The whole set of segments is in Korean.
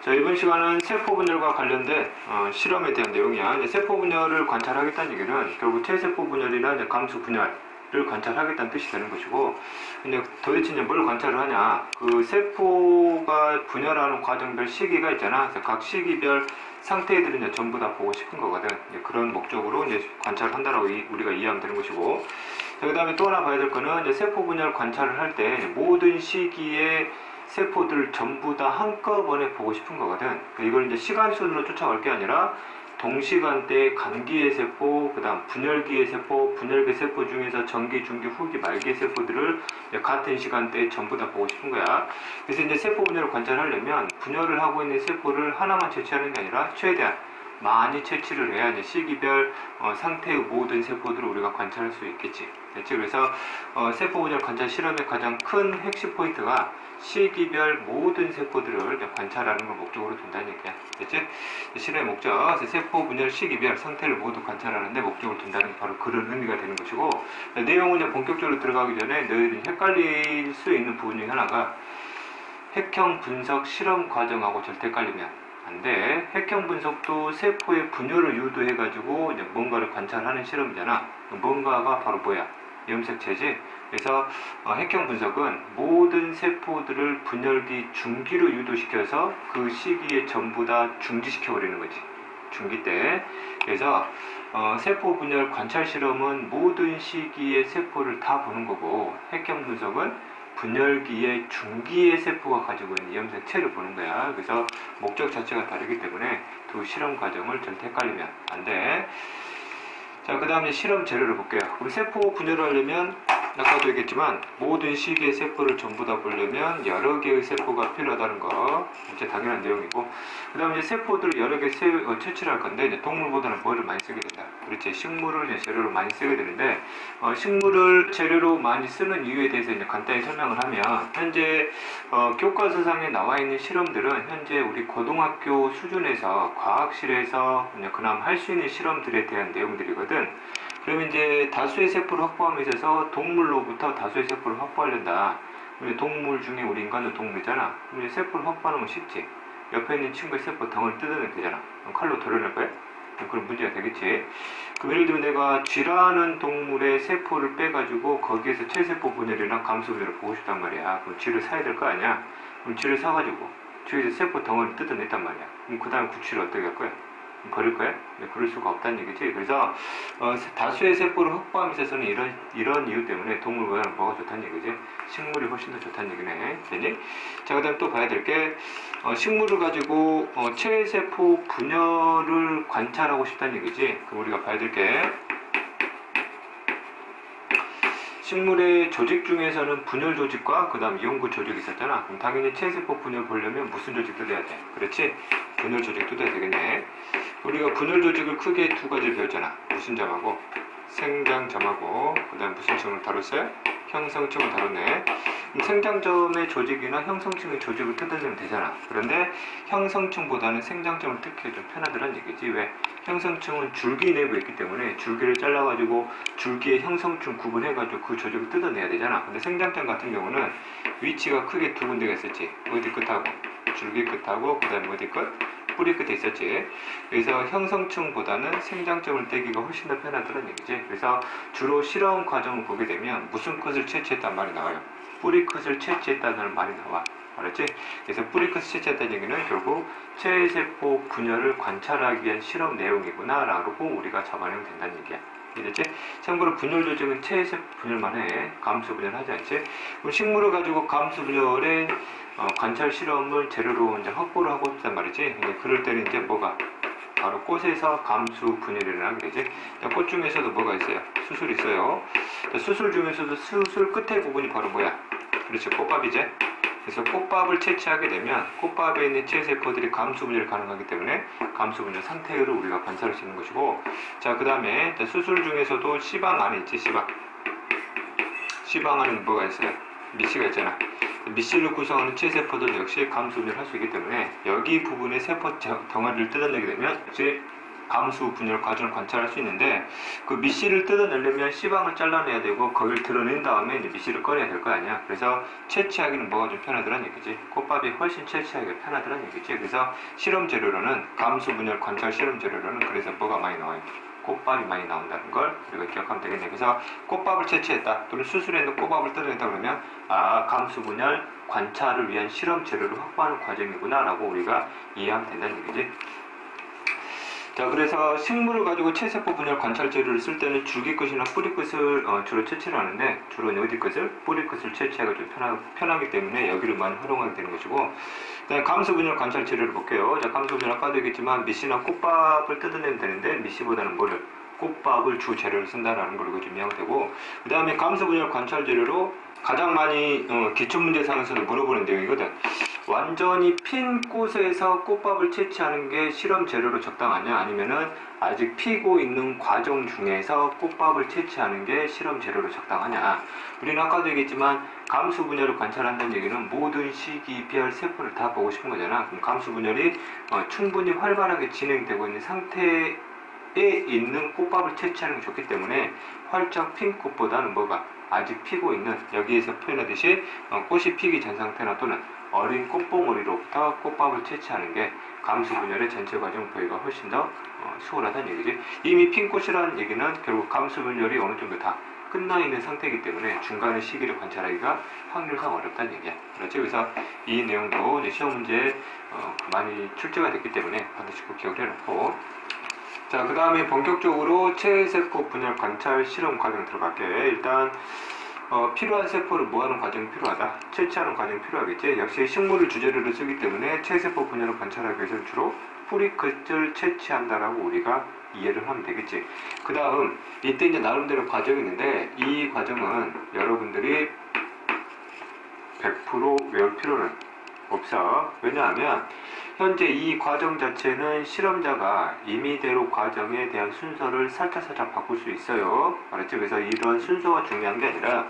자, 이번 시간은 세포 분열과 관련된 실험에 대한 내용이야. 이제 세포 분열을 관찰하겠다는 얘기는 결국 체세포 분열이나 이제 감수 분열을 관찰하겠다는 뜻이 되는 것이고, 근데 도대체 이제 뭘 관찰을 하냐? 그 세포가 분열하는 과정별 시기가 있잖아. 그래서 각 시기별 상태들은 이제 전부 다 보고 싶은 거거든. 이제 그런 목적으로 이제 관찰을 한다라고 우리가 이해하면 되는 것이고, 그 다음에 또 하나 봐야 될 거는 이제 세포 분열 관찰을 할 때 모든 시기에 세포들을 전부 다 한꺼번에 보고 싶은 거거든. 이걸 이제 시간 순으로 쫓아갈 게 아니라 동시간대에 간기의 세포, 그 다음 분열기의 세포, 분열기 세포 중에서 전기, 중기, 후기, 말기의 세포들을 같은 시간대에 전부 다 보고 싶은 거야. 그래서 이제 세포 분열을 관찰하려면 분열을 하고 있는 세포를 하나만 채취하는 게 아니라 최대한 많이 채취를 해야 이제 시기별 상태의 모든 세포들을 우리가 관찰할 수 있겠지. 됐지? 그래서 세포 분열 관찰 실험의 가장 큰 핵심 포인트가 시기별 모든 세포들을 관찰하는 걸 목적으로 둔다는 얘기야. 됐지? 실험의 목적, 세포 분열 시기별 상태를 모두 관찰하는 데 목적을 둔다는 게 바로 그런 의미가 되는 것이고, 내용은 이제 본격적으로 들어가기 전에 너희들이 헷갈릴 수 있는 부분 중에 하나가 핵형 분석 실험 과정하고 절대 헷갈리면 안 돼. 핵형 분석도 세포의 분열을 유도해가지고 이제 뭔가를 관찰하는 실험이잖아. 뭔가가 바로 뭐야? 염색체지. 그래서 핵형 분석은 모든 세포들을 분열기 중기로 유도시켜서 그 시기에 전부 다 중지시켜버리는 거지. 중기 때. 그래서 세포 분열 관찰 실험은 모든 시기의 세포를 다 보는 거고, 핵형 분석은 분열기의 중기의 세포가 가지고 있는 염색체를 보는 거야. 그래서 목적 자체가 다르기 때문에 두 실험 과정을 절대 헷갈리면 안 돼. 자, 그 다음에 실험 재료를 볼게요. 우리 세포 분열을 하려면 아까도 얘기했지만 모든 시기의 세포를 전부 다 보려면 여러 개의 세포가 필요하다는 거 이제 당연한 내용이고, 그 다음에 이제 세포들을 여러 개 채취를 할 건데 이제 동물보다는 뭐를 많이 쓰게 된다. 그렇지, 식물을 이제 재료로 많이 쓰게 되는데 식물을 재료로 많이 쓰는 이유에 대해서 이제 간단히 설명을 하면, 현재 교과서상에 나와 있는 실험들은 현재 우리 고등학교 수준에서 과학실에서 그나마 할 수 있는 실험들에 대한 내용들이거든. 그러면 이제 다수의 세포를 확보함에 있어서 동물로부터 다수의 세포를 확보하려다. 동물 중에 우리 인간도 동물이잖아. 그럼 이제 세포를 확보하는 건 쉽지. 옆에 있는 친구의 세포 덩어리 뜯어내면 되잖아. 그럼 칼로 도려낼 거야? 그런 문제가 되겠지. 그럼 예를 들면 내가 쥐라는 동물의 세포를 빼가지고 거기에서 체세포 분열이랑 감수 분열을 보고 싶단 말이야. 그럼 쥐를 사야 될 거 아니야? 그럼 쥐를 사가지고 쥐에서 세포 덩어리 뜯어냈단 말이야. 그럼 그 다음 구취를 어떻게 할 거야? 버릴 거야? 네, 그럴 수가 없다는 얘기지. 그래서 다수의 세포를 확보함에 있어서는 이런 이유 때문에 동물보다는 뭐가 좋다는 얘기지? 식물이 훨씬 더 좋다는 얘기네. 되니? 자, 그 다음 또 봐야 될 게 식물을 가지고 체세포 분열을 관찰하고 싶다는 얘기지. 그럼 우리가 봐야 될 게 식물의 조직 중에서는 분열 조직과 그 다음 이온구 조직이 있었잖아. 그럼 당연히 체세포 분열 보려면 무슨 조직 뜯어야 돼? 그렇지? 분열 조직 뜯어야 되겠네. 우리가 분열 조직을 크게 두 가지를 배웠잖아. 무슨 점하고 생장점하고, 그 다음 무슨 점을 다뤘어요? 형성층을 다뤘네. 생장점의 조직이나 형성층의 조직을 뜯어내면 되잖아. 그런데 형성층보다는 생장점을 뜯기가 좀 편하더란 얘기지. 왜? 형성층은 줄기 내부에 있기 때문에 줄기를 잘라가지고 줄기의 형성층 구분해가지고 그 조직을 뜯어내야 되잖아. 근데 생장점 같은 경우는 위치가 크게 두 군데가 있었지. 어디 끝하고 줄기 끝하고 그 다음에 어디 끝? 뿌리 끝에 있었지. 그래서 형성층보다는 생장점을 떼기가 훨씬 더 편하다는 얘기지. 그래서 주로 실험 과정을 보게 되면 무슨 끝을 채취했단 말이 나와요. 뿌리 끝을 채취했다는 말이 나와. 알았지? 그래서 뿌리 끝을 채취했다는 얘기는 결국 체세포 분열을 관찰하기 위한 실험 내용이구나 라고 우리가 잡아내면 된다는 얘기야. 이해됐지? 참고로 분열 조직은 체세포 분열만 해. 감수 분열 하지 않지? 그럼 식물을 가지고 감수 분열의 관찰 실험을 재료로 이제 확보를 하고 있단 말이지. 이제 그럴 때는 이제 뭐가? 바로 꽃에서 감수 분열이 일어나게 되지. 꽃 중에서도 뭐가 있어요? 수술이 있어요. 수술 중에서도 수술 끝의 부분이 바로 뭐야? 그렇죠. 꽃밥이지. 그래서 꽃밥을 채취하게 되면 꽃밥에 있는 체세포들이 감수 분열이 가능하기 때문에 감수 분열 상태를 우리가 관찰할 수 있는 것이고, 자, 그 다음에 수술 중에서도 시방 안에 있지. 시방 안에는 뭐가 있어요? 미시가 있잖아. 미시를 구성하는 체세포들 역시 감수 분열을 할 수 있기 때문에 여기 부분의 세포 덩어리를 뜯어내게 되면 역시 감수 분열 과정을 관찰할 수 있는데, 그 밑씨를 뜯어내려면 씨방을 잘라내야 되고 거기를 드러낸 다음에 이제 밑씨를 꺼내야 될 거 아니야. 그래서 채취하기는 뭐가 좀 편하더란 얘기지. 꽃밥이 훨씬 채취하기가 편하더란 얘기지. 그래서 실험 재료로는, 감수 분열 관찰 실험 재료로는 그래서 뭐가 많이 나와요? 꽃밥이 많이 나온다는 걸 우리가 기억하면 되겠네. 그래서 꽃밥을 채취했다 또는 수술했는 꽃밥을 뜯어낸다 그러면, 아, 감수 분열 관찰을 위한 실험 재료를 확보하는 과정이구나 라고 우리가 이해하면 된다는 얘기지. 자, 그래서 식물을 가지고 체세포 분열 관찰 재료를 쓸 때는 줄기끝이나 뿌리끝을 주로 채취를 하는데, 주로 어디 끝을? 뿌리끝을 채취하기가 좀 편하기 때문에 여기를 많이 활용하게 되는 것이고, 그다음에 감수 분열 관찰 재료를 볼게요. 자, 감수 분열 아까도 얘기했지만 밑씨나 꽃밥을 뜯어내면 되는데, 밑씨보다는 뭐를? 꽃밥을 주 재료를 쓴다라는 걸 좀 이해하면 되고, 그 다음에 감수 분열 관찰 재료로 가장 많이 기출문제상에서도 물어보는 내용이거든. 완전히 핀 꽃에서 꽃밥을 채취하는 게 실험 재료로 적당하냐, 아니면은 아직 피고 있는 과정 중에서 꽃밥을 채취하는 게 실험 재료로 적당하냐. 우리는 아까도 얘기했지만 감수 분열을 관찰한다는 얘기는 모든 시기별 세포를 다 보고 싶은 거잖아. 그럼 감수 분열이 충분히 활발하게 진행되고 있는 상태에 있는 꽃밥을 채취하는 게 좋기 때문에, 활짝 핀 꽃보다는 뭐가 아직 피고 있는, 여기에서 표현하듯이 꽃이 피기 전 상태나 또는 어린 꽃봉오리로부터 꽃밥을 채취하는 게 감수 분열의 전체 과정 보기가 훨씬 더 수월하다는 얘기지. 이미 핀 꽃이라는 얘기는 결국 감수 분열이 어느 정도 다 끝나 있는 상태이기 때문에 중간의 시기를 관찰하기가 확률상 어렵다는 얘기야. 그렇지? 그래서 이 내용도 이제 시험 문제에 많이 출제가 됐기 때문에 반드시 꼭 기억을 해놓고, 자, 그 다음에 본격적으로 체세포 분열 관찰 실험 과정 들어갈게. 일단 필요한 세포를 모아놓은 과정이 필요하다. 채취하는 과정이 필요하겠지. 역시 식물을 주재료로 쓰기 때문에 체세포 분열을 관찰하기 위해서는 주로 뿌리끝을 채취한다라고 우리가 이해를 하면 되겠지. 그 다음 이때 이제 나름대로 과정이 있는데, 이 과정은 여러분들이 100% 외울 필요는 없어. 왜냐하면 현재 이 과정 자체는 실험자가 임의대로 과정에 대한 순서를 살짝 바꿀 수 있어요. 알았지? 그래서 이런 순서가 중요한 게 아니라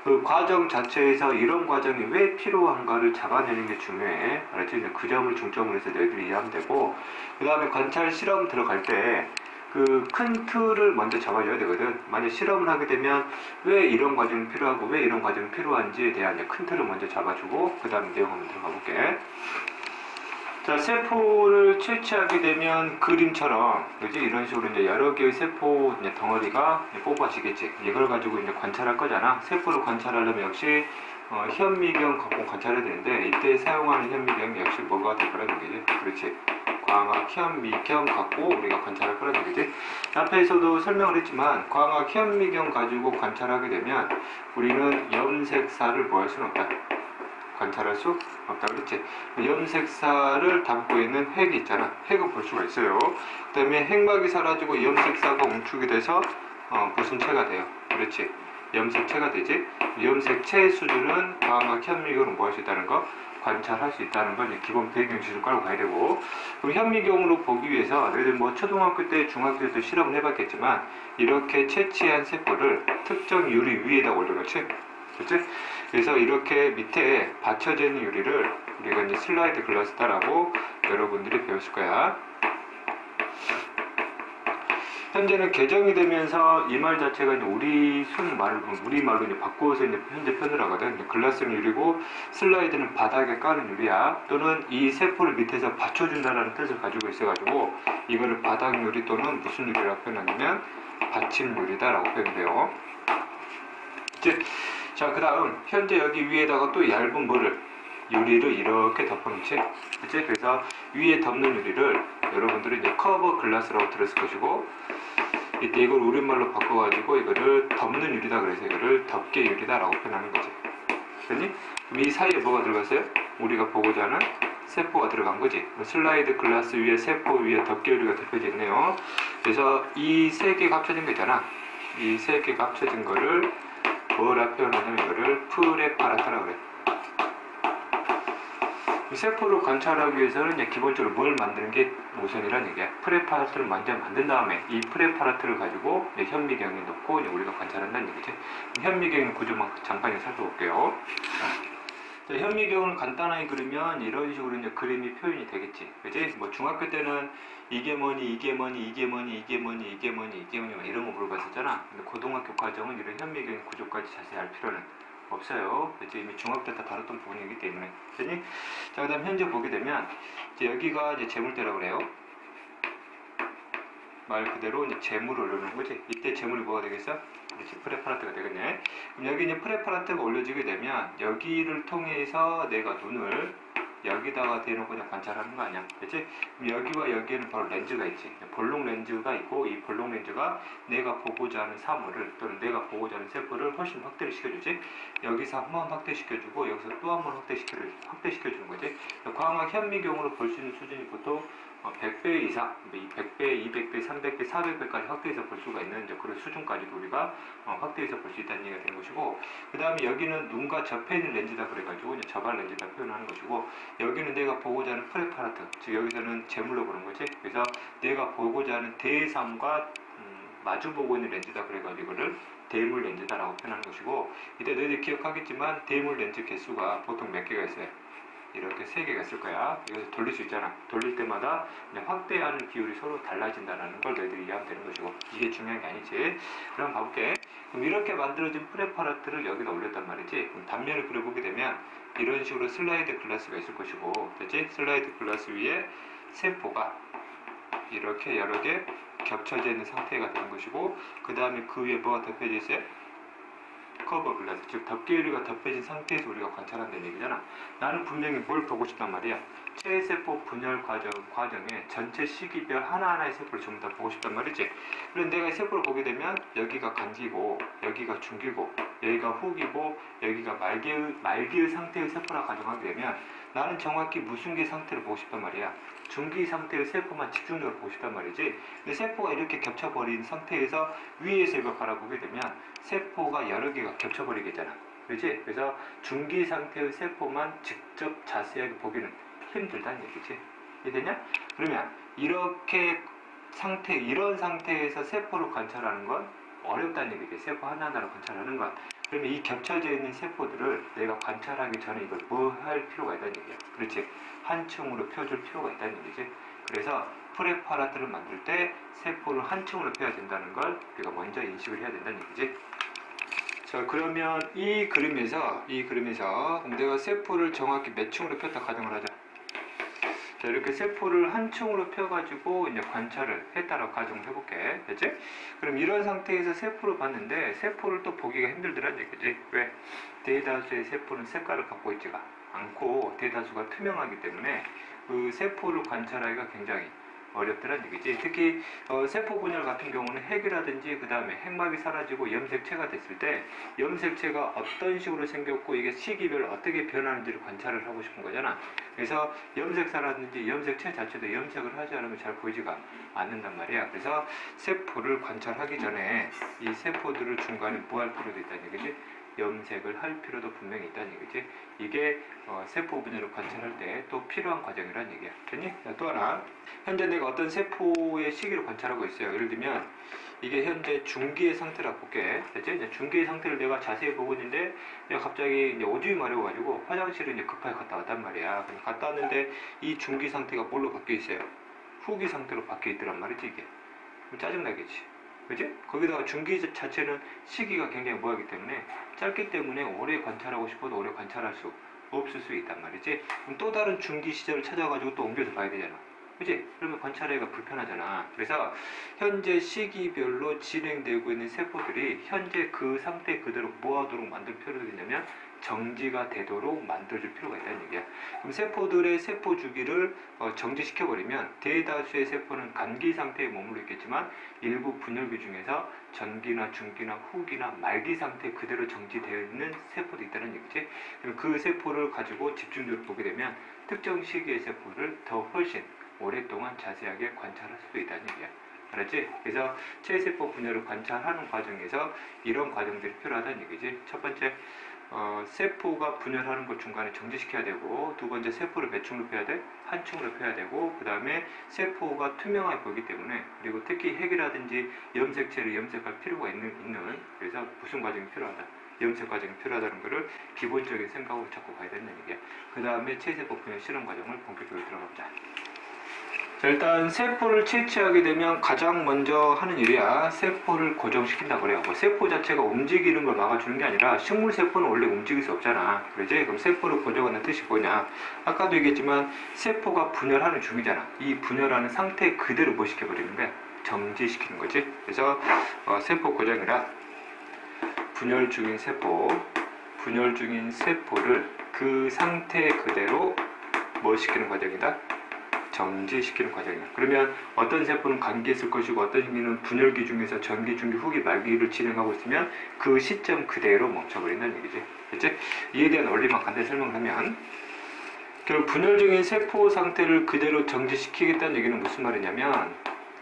그 과정 자체에서 이런 과정이 왜 필요한가를 잡아내는 게 중요해. 알았지? 그 점을 중점으로 해서 너희들이 이해하면 되고, 그 다음에 관찰 실험 들어갈 때 그 큰 틀을 먼저 잡아줘야 되거든. 만약 실험을 하게 되면 왜 이런 과정이 필요하고 왜 이런 과정이 필요한지에 대한 큰 틀을 먼저 잡아주고, 그 다음에 내용 한번 들어가 볼게. 자, 세포를 채취하게 되면 그림처럼, 그지? 이런 식으로 이제 여러 개의 세포 이제 덩어리가 이제 뽑아지겠지. 이걸 가지고 이제 관찰할 거잖아. 세포를 관찰하려면 역시 현미경 갖고 관찰해야 되는데, 이때 사용하는 현미경이 역시 뭐가 될 거라는 얘기지. 그렇지. 광학 현미경 갖고 우리가 관찰할 거라는 얘기지. 앞에서도 설명을 했지만 광학 현미경 가지고 관찰하게 되면 우리는 염색사를 뭐 할 수는 없다. 관찰할 수 없다 그랬지. 염색사를 담고 있는 핵이 있잖아. 핵을 볼 수가 있어요. 그 다음에 핵막이 사라지고 염색사가 웅축이 돼서 무슨 체가 돼요. 그렇지. 염색체가 되지. 염색체 수준은 광학 현미경으로 뭐 할 수 있다는 거, 관찰할 수 있다는 건 기본 배경 지식을 깔고 가야 되고, 그럼 현미경으로 보기 위해서 너희들 뭐 초등학교 때 중학교 때도 실험을 해봤겠지만 이렇게 채취한 세포를 특정 유리 위에다 올려놓지. 그렇지? 그래서 이렇게 밑에 받쳐져 있는 유리를 우리가 이제 슬라이드 글라스다라고 여러분들이 배웠을 거야. 현재는 개정이 되면서 이 말 자체가 이제 우리말로 이제 바꾸어서 이제 현재 표현을 하거든. 글라스는 유리고 슬라이드는 바닥에 까는 유리야. 또는 이 세포를 밑에서 받쳐준다라는 뜻을 가지고 있어가지고 이거를 바닥 유리 또는 무슨 유리라고 표현하냐면 받침 유리다라고 표현돼요. 자, 그 다음 현재 여기 위에다가 또 얇은 유리를 이렇게 덮어놓지. 그치? 그래서 위에 덮는 유리를 여러분들이 이제 커버 글라스라고 들었을 것이고, 이때 이걸 우리말로 바꿔가지고 이거를 덮는 유리다 그래서 이거를 덮개 유리다라고 표현하는 거지. 그니? 그럼 이 사이에 뭐가 들어갔어요? 우리가 보고자 하는 세포가 들어간 거지. 슬라이드 글라스 위에 세포 위에 덮개 유리가 덮여져 있네요. 그래서 이 세 개가 합쳐진 거 있잖아. 이 세 개가 합쳐진 거를 뭐라 표현하냐면 이거를 프레파라트라고 그래. 이 세포를 관찰하기 위해서는 이제 기본적으로 뭘 만드는 게 우선이라는 얘기야. 프레파라트를 먼저 만든 다음에 이 프레파라트를 가지고 이제 현미경에 넣고 이제 우리가 관찰한다는 얘기지. 현미경 구조만 잠깐 살펴볼게요. 자, 현미경을 간단하게 그리면 이런 식으로 이제 그림이 표현이 되겠지. 그지? 뭐 중학교 때는 이게 뭐니, 이게 뭐니, 이게 뭐니, 이게 뭐니, 이게 뭐니, 이게 뭐니, 이런 거 물어봤었잖아. 근데 고등학교 과정은 이런 현미경 구조까지 자세히 알 필요는 없어요. 그치? 이미 중학교 때 다 다뤘던 부분이기 때문에. 그지? 자, 그 다음 현재 보게 되면, 이제 여기가 이제 재물대라고 그래요. 말 그대로 이제 재물을 올려놓는 거지. 이때 재물이 뭐가 되겠어? 그렇지, 프레파라트가 되겠네. 그럼 여기 이제 프레파라트가 올려지게 되면 여기를 통해서 내가 눈을 여기다가 대놓고 그냥 관찰하는 거 아니야, 그렇지? 그럼 여기와 여기에는 바로 렌즈가 있지. 볼록 렌즈가 있고, 이 볼록 렌즈가 내가 보고자 하는 사물을 또는 내가 보고자 하는 세포를 훨씬 확대를 시켜주지. 여기서 한 번 확대시켜주고 여기서 또 한 번 확대시켜주는 거지. 광학 현미경으로 볼 수 있는 수준이 보통 100배 이상, 100배, 200배, 300배, 400배까지 확대해서 볼 수가 있는 이제 그런 수준까지도 우리가 확대해서 볼 수 있다는 얘기가 되는 것이고, 그 다음에 여기는 눈과 접해 있는 렌즈다 그래가지고 이제 접알 렌즈다 표현하는 것이고, 여기는 내가 보고자 하는 프레파라트, 즉 여기서는 제물로 보는 거지. 그래서 내가 보고자 하는 대상과 마주보고 있는 렌즈다 그래가지고 이거를 대물 렌즈다라고 표현하는 것이고, 이때 너희들 기억하겠지만 대물 렌즈 개수가 보통 몇 개가 있어요? 이렇게 3개가 있을 거야. 이거 돌릴 수 있잖아. 돌릴 때마다 확대하는 비율이 서로 달라진다는 걸 너희들이 이해하면 되는 것이고, 이게 중요한 게 아니지. 그럼 봐볼게. 그럼 이렇게 만들어진 프레파라트를 여기다 올렸단 말이지. 그럼 단면을 그려보게 되면 이런 식으로 슬라이드 글라스가 있을 것이고, 됐지? 슬라이드 글라스 위에 세포가 이렇게 여러 개 겹쳐져 있는 상태가 되는 것이고, 그 다음에 그 위에 뭐가 덮여져 있어요? 커버 글라스, 즉 덮개유리가 덮여진 상태에서 우리가 관찰한다는 얘기잖아. 나는 분명히 뭘 보고 싶단 말이야. 체세포 분열 과정에 전체 시기별 하나하나의 세포를 전부 다 보고 싶단 말이지. 그런데 내가 세포를 보게 되면 여기가 간기고 여기가 중기고 여기가 후기고 여기가 말기의 상태의 세포라 가정하게 되면 나는 정확히 무슨 개 상태를 보고 싶단 말이야. 중기 상태의 세포만 집중적으로 보고 싶단 말이지. 근데 세포가 이렇게 겹쳐버린 상태에서 위에서 이걸 바라보게 되면 세포가 여러 개가 겹쳐버리겠잖아. 그렇지? 그래서 중기 상태의 세포만 직접 자세하게 보기는 힘들다는 얘기지. 이해되냐? 그러면 이런 상태에서 세포를 관찰하는 건 어렵다는 얘기지. 세포 하나하나를 관찰하는 건. 그러면 이 겹쳐져 있는 세포들을 내가 관찰하기 전에 이걸 뭐 할 필요가 있다는 얘기야. 그렇지? 한 층으로 펴줄 필요가 있다는 얘기지. 그래서 프레파라트를 만들 때 세포를 한 층으로 펴야 된다는 걸 우리가 먼저 인식을 해야 된다는 얘기지. 자, 그러면 이 그림에서 내가 세포를 정확히 몇 층으로 폈다 가정을 하자. 자, 이렇게 세포를 한 층으로 펴가지고 이제 관찰을 했다라고 가정을 해볼게. 됐지? 그럼 이런 상태에서 세포를 봤는데 세포를 또 보기가 힘들더란 얘기지. 왜? 대다수의 세포는 색깔을 갖고 있지가 않고 대다수가 투명하기 때문에 그 세포를 관찰하기가 굉장히 어렵더란 얘기지. 특히 세포 분열 같은 경우는 핵이라든지 그 다음에 핵막이 사라지고 염색체가 됐을 때 염색체가 어떤 식으로 생겼고 이게 시기별로 어떻게 변하는지를 관찰을 하고 싶은 거잖아. 그래서 염색사라든지 염색체 자체도 염색을 하지 않으면 잘 보이지가 않는단 말이야. 그래서 세포를 관찰하기 전에 이 세포들을 중간에 뭐 할 필요도 있다는 얘기지. 염색을 할 필요도 분명히 있다는 얘기지. 이게 세포 분열을 관찰할 때 또 필요한 과정이라는 얘기야. 됐니? 또 하나, 현재 내가 어떤 세포의 시기를 관찰하고 있어요. 예를 들면 이게 현재 중기의 상태라고 볼게. 됐지? 이제 중기의 상태를 내가 자세히 보고 있는데 내가 갑자기 이제 오줌이 마려워가지고 화장실을 이제 급하게 갔다 왔단 말이야. 갔다 왔는데 이 중기 상태가 뭘로 바뀌어 있어요? 후기 상태로 바뀌어 있더란 말이지. 이게 짜증나겠지. 그지? 거기다가 중기 자체는 시기가 굉장히 뭐하기 때문에 짧기 때문에 오래 관찰하고 싶어도 오래 관찰할 수 없을 수 있단 말이지. 그럼 또 다른 중기 시절을 찾아가지고 또 옮겨서 봐야 되잖아. 그지? 그러면 관찰하기가 불편하잖아. 그래서 현재 시기별로 진행되고 있는 세포들이 현재 그 상태 그대로 뭐하도록 만들 필요가 있냐면 정지가 되도록 만들어줄 필요가 있다는 얘기야. 그럼 세포들의 세포 주기를 정지시켜버리면 대다수의 세포는 간기 상태에 머물러 있겠지만 일부 분열기 중에서 전기나 중기나 후기나 말기 상태 그대로 정지되어 있는 세포도 있다는 얘기지. 그럼 그 세포를 가지고 집중적으로 보게 되면 특정 시기의 세포를 더 훨씬 오랫동안 자세하게 관찰할 수도 있다는 얘기야. 알았지? 그래서 체세포 분열을 관찰하는 과정에서 이런 과정들이 필요하다는 얘기지. 첫 번째, 세포가 분열하는 걸 중간에 정지시켜야 되고, 두 번째, 세포를 몇 층으로 펴야 돼? 한 층으로 펴야 되고, 그 다음에 세포가 투명하게 보이기 때문에, 그리고 특히 핵이라든지 염색체를 염색할 필요가 있는 그래서 무슨 과정이 필요하다? 염색 과정이 필요하다는 것을 기본적인 생각으로 잡고 가야 된다는 얘기야. 그 다음에 체세포 분열 실험 과정을 본격적으로 들어가보자. 자, 일단 세포를 채취하게 되면 가장 먼저 하는 일이야. 세포를 고정시킨다고 그래요. 뭐 세포 자체가 움직이는 걸 막아주는 게 아니라 식물 세포는 원래 움직일 수 없잖아. 그러지? 그럼 세포를 고정하는 뜻이 뭐냐? 아까도 얘기했지만 세포가 분열하는 중이잖아. 이 분열하는 상태 그대로 뭐 시켜버리는 거야? 정지시키는 거지. 그래서 세포 고정이라 분열 중인 세포를 그 상태 그대로 뭐 시키는 과정이다? 정지시키는 과정이야. 그러면 어떤 세포는 감기에 있을 것이고 어떤 세포는 분열기 중에서 전기, 중기, 후기, 말기를 진행하고 있으면 그 시점 그대로 멈춰버린다는 얘기지. 그치? 이에 대한 원리만 간단히 설명을 하면 결국 분열 중인 세포 상태를 그대로 정지시키겠다는 얘기는 무슨 말이냐면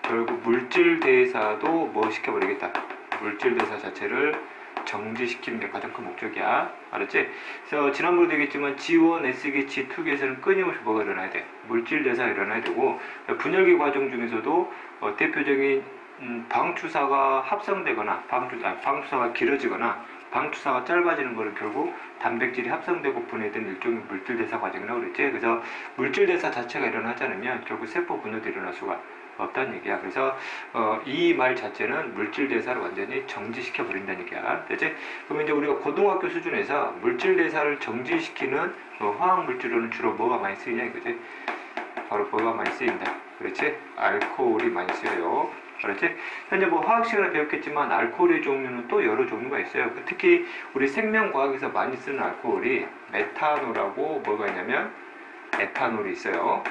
결국 물질 대사도 뭐 시켜버리겠다. 물질 대사 자체를 정지시키는 게 가장 큰 목적이야. 알았지? 그래서 지난번에도 얘기했지만 G1, S기, G2기에서는 끊임없이 뭐가 일어나야 돼? 물질 대사가 일어나야 되고 분열기 과정 중에서도 대표적인 방추사가 합성되거나 방추사가 길어지거나 방추사가 짧아지는 거는 결국 단백질이 합성되고 분해된 일종의 물질 대사 과정이라고 그랬지. 그래서 물질 대사 자체가 일어나지 않으면 결국 세포 분열도 일어날 수가 없다는 얘기야. 그래서 이 말 자체는 물질 대사를 완전히 정지시켜 버린다는 얘기야. 되지? 그러면 이제 우리가 고등학교 수준에서 물질 대사를 정지시키는 화학 물질로는 주로 뭐가 많이 쓰이냐 이거지? 바로 뭐가 많이 쓰인다. 그렇지? 알코올이 많이 쓰여요. 그렇지? 현재 뭐 화학 시간에 배웠겠지만 알코올의 종류는 또 여러 종류가 있어요. 특히 우리 생명과학에서 많이 쓰는 알코올이 메탄올하고 뭐가 있냐면 에탄올이 있어요.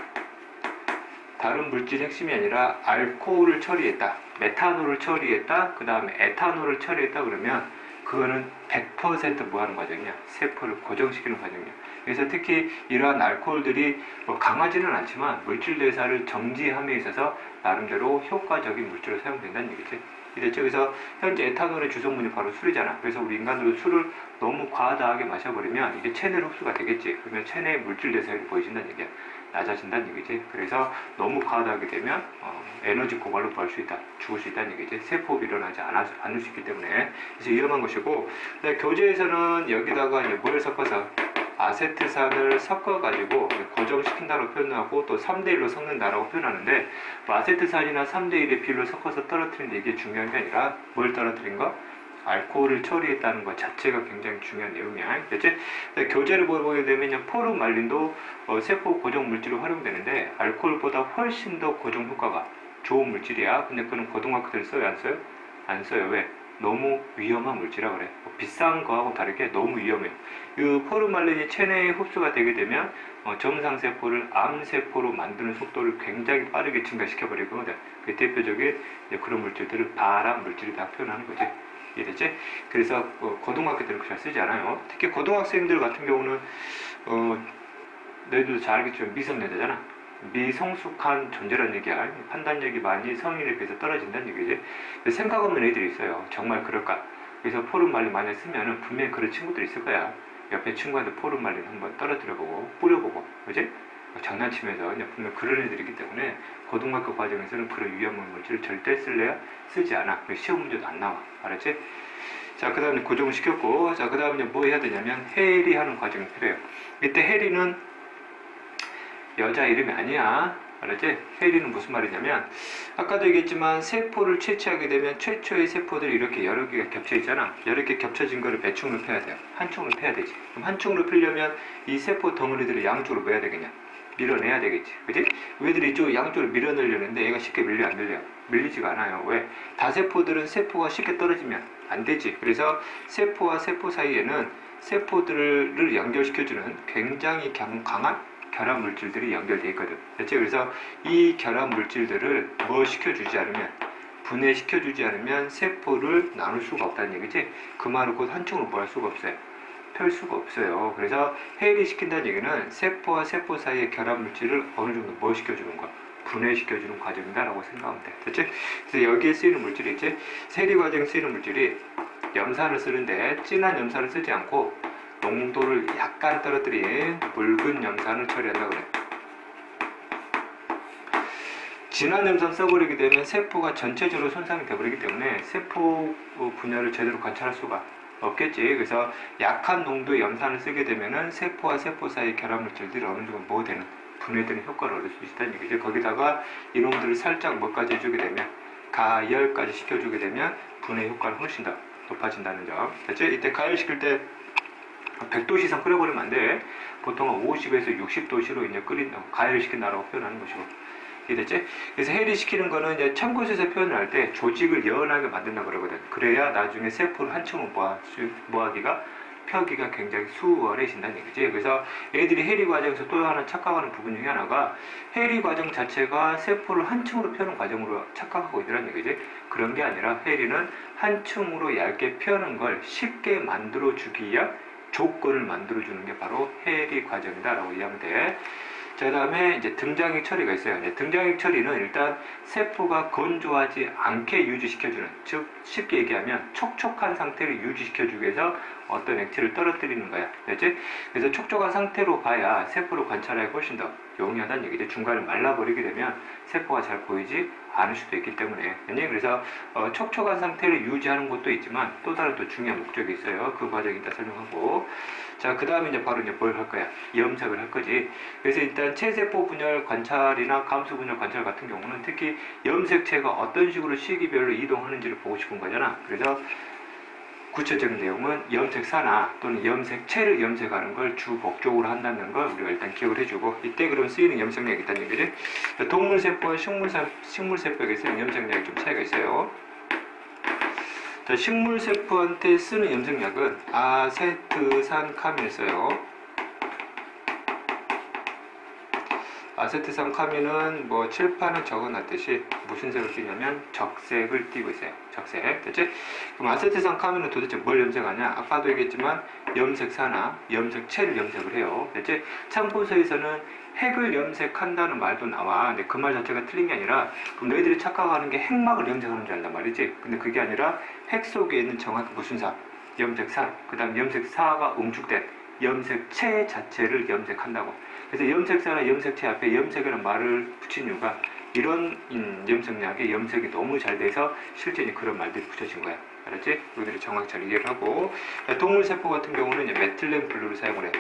다른 물질 핵심이 아니라 알코올을 처리했다, 메탄올을 처리했다, 그 다음에 에탄올을 처리했다 그러면 그거는 100% 뭐 하는 과정이야? 세포를 고정시키는 과정이야. 그래서 특히 이러한 알코올들이 뭐 강하지는 않지만 물질 대사를 정지함에 있어서 나름대로 효과적인 물질로 사용된다는 얘기지. 이랬죠? 그래서 현재 에탄올의 주성분이 바로 술이잖아. 그래서 우리 인간들도 술을 너무 과다하게 마셔버리면 이게 체내로 흡수가 되겠지. 그러면 체내의 물질 대사율이 보여진다는 얘기야. 낮아진다는 얘기지. 그래서 너무 과다하게 되면 에너지 고갈로 벌 수 있다, 죽을 수 있다는 얘기지. 세포 일어나지 않을 수 있기 때문에. 그래서 위험한 것이고, 교재에서는 여기다가 이제 뭘 섞어서 아세트산을 섞어가지고 고정시킨다고 표현하고 또 3대1로 섞는다라고 표현하는데, 아세트산이나 3대1의 비율로 섞어서 떨어뜨리는 게 이게 중요한 게 아니라 뭘 떨어뜨린 거? 알코올을 처리했다는 것 자체가 굉장히 중요한 내용이야. 그치? 교재를 보게 되면 포름말린도 세포 고정 물질로 활용되는데 알코올보다 훨씬 더 고정 효과가 좋은 물질이야. 근데 그는 고등학교 때 써요? 안 써요? 안 써요. 왜? 너무 위험한 물질이라 그래. 비싼 거하고 다르게 너무 위험해요. 이 포름말린이 체내에 흡수가 되게 되면 정상세포를 암세포로 만드는 속도를 굉장히 빠르게 증가시켜버리거든. 그 대표적인 그런 물질들을 발암 물질이다 표현하는 거지. 이해되지? 그래서 고등학교 때는 잘 쓰지 않아요. 특히 고등학생들 같은 경우는 너희들도 잘 알겠지만 미성년자잖아. 미성숙한 존재라는 얘기야. 판단력이 많이 성인에 비해서 떨어진다는 얘기지. 생각 없는 애들이 있어요. 정말 그럴까? 그래서 포름말린 만약 쓰면은 분명히 그런 친구들이 있을 거야. 옆에 친구한테 포름말린 한번 떨어뜨려보고 뿌려보고, 그지? 장난치면서 분명 그런 애들이기 때문에 고등학교 과정에서는 그런 위험한 물질을 절대 쓰지 않아. 시험 문제도 안 나와. 알았지? 자, 그 다음에 고정을 시켰고, 자, 그 다음에 뭐 해야 되냐면 해리하는 과정이 필요해요. 이때 해리는 여자 이름이 아니야. 알았지? 해리는 무슨 말이냐면 아까도 얘기했지만 세포를 채취하게 되면 최초의 세포들이 이렇게 여러 개가 겹쳐 있잖아. 여러 개 겹쳐진 거를 몇 총으로 패야 돼요? 한 총으로 패야 되지. 그럼 한 총으로 패려면 이 세포 덩어리들을 양쪽으로 뭐 해야 되겠냐? 밀어내야 되겠지. 그지? 얘들이 이쪽 양쪽으로 밀어내려는데 얘가 쉽게 밀려 안 밀려? 밀리지가 않아요. 왜? 다세포들은 세포가 쉽게 떨어지면 안 되지. 그래서 세포와 세포 사이에는 세포들을 연결시켜주는 굉장히 강한 결합 물질들이 연결되어 있거든. 됐지? 그래서 이 결합 물질들을 뭐 시켜주지 않으면, 분해시켜주지 않으면 세포를 나눌 수가 없다는 얘기지. 그 말은 곧 한쪽으로 뭐 할 수가 없어요. 펼 수가 없어요. 그래서 해리시킨다는 얘기는 세포와 세포 사이의 결합 물질을 어느 정도 뭐 시켜주는 거? 분해시켜주는 과정이다라고 생각하면 돼. 됐지? 그래서 여기에 쓰이는 물질이 있지? 해리 과정에 쓰이는 물질이 염산을 쓰는데 진한 염산을 쓰지 않고 농도를 약간 떨어뜨린 묽은 염산을 처리한다고 그래. 진한 염산 써버리게 되면 세포가 전체적으로 손상이 되어버리기 때문에 세포 분열을 제대로 관찰할 수가 없겠지. 그래서 약한 농도의 염산을 쓰게 되면은 세포와 세포 사이 결합물질들이 어느 정도 뭐 되는 분해되는 효과를 얻을 수 있다는 얘기죠. 거기다가 이놈들을 살짝 뭐까지 해주게 되면 가열까지 시켜주게 되면 분해 효과는 훨씬 더 높아진다는 점. 됐지? 이때 가열시킬 때 100도 이상 끓여버리면 안 돼. 보통 50에서 60도씨로 이제 가열시킨다라고 표현하는 것이고. 이해됐지? 그래서 해리시키는 거는 이제 참고서에서 표현을 할 때 조직을 연하게 만든다 그러거든. 그래야 나중에 세포를 한층 모아기가 펴기가 굉장히 수월해진다는 얘기지. 그래서 애들이 해리 과정에서 또 하나 착각하는 부분 중에 하나가 해리 과정 자체가 세포를 한 층으로 펴는 과정으로 착각하고 있다는 얘기지. 그런 게 아니라 해리는 한 층으로 얇게 펴는 걸 쉽게 만들어 주기 위한 조건을 만들어 주는 게 바로 해리 과정이다라고 이해하면 돼. 자, 그 다음에 이제 등장액 처리가 있어요. 등장액 처리는 일단 세포가 건조하지 않게 유지시켜주는, 즉 쉽게 얘기하면 촉촉한 상태를 유지시켜주기 위해서 어떤 액체를 떨어뜨리는 거야. 됐지? 그래서 촉촉한 상태로 봐야 세포를 관찰하기 훨씬 더 용이하다는 얘기죠. 중간에 말라버리게 되면 세포가 잘 보이지 않을 수도 있기 때문에. 그래서 촉촉한 상태를 유지하는 것도 있지만 또 다른 또 중요한 목적이 있어요. 그 과정 이따 설명하고. 자, 그 다음에 이제 바로 이제 뭘 할 거야? 염색을 할 거지. 그래서 일단 체세포 분열 관찰이나 감수 분열 관찰 같은 경우는 특히 염색체가 어떤 식으로 시기별로 이동하는지를 보고 싶은 거잖아. 그래서 구체적인 내용은 염색사나 또는 염색체를 염색하는 걸 주 목적으로 한다는 걸 우리가 일단 기억을 해주고, 이때 그럼 쓰이는 염색약이 있다는 얘기지. 동물세포와 식물세포에서 염색약이 좀 차이가 있어요. 자, 식물세포한테 쓰는 염색약은 아세트산카민을 써요. 아세트산카민은 뭐 칠판을 적어놨듯이 무슨 색을 띠냐면 적색을 띠고 있어요. 적색. 됐지? 그럼 아세트산카민은 도대체 뭘 염색하냐? 아까도 얘기했지만 염색사나 염색체를 염색을 해요. 됐지? 참고서에서는 핵을 염색한다는 말도 나와. 근데 그 말 자체가 틀린 게 아니라, 그럼 너희들이 착각하는 게 핵막을 염색하는 줄 안단 말이지. 근데 그게 아니라 핵 속에 있는 정확히 무슨 사? 염색사. 그 다음 염색사가 응축된 염색체 자체를 염색한다고. 그래서 염색사나 염색체 앞에 염색이라는 말을 붙인 이유가 이런 염색약의 염색이 너무 잘 돼서 실제 그런 말들이 붙여진 거야. 알았지? 우리들이 정확히 잘 이해를 하고. 동물세포 같은 경우는 이제 메틸렌 블루를 사용을 해.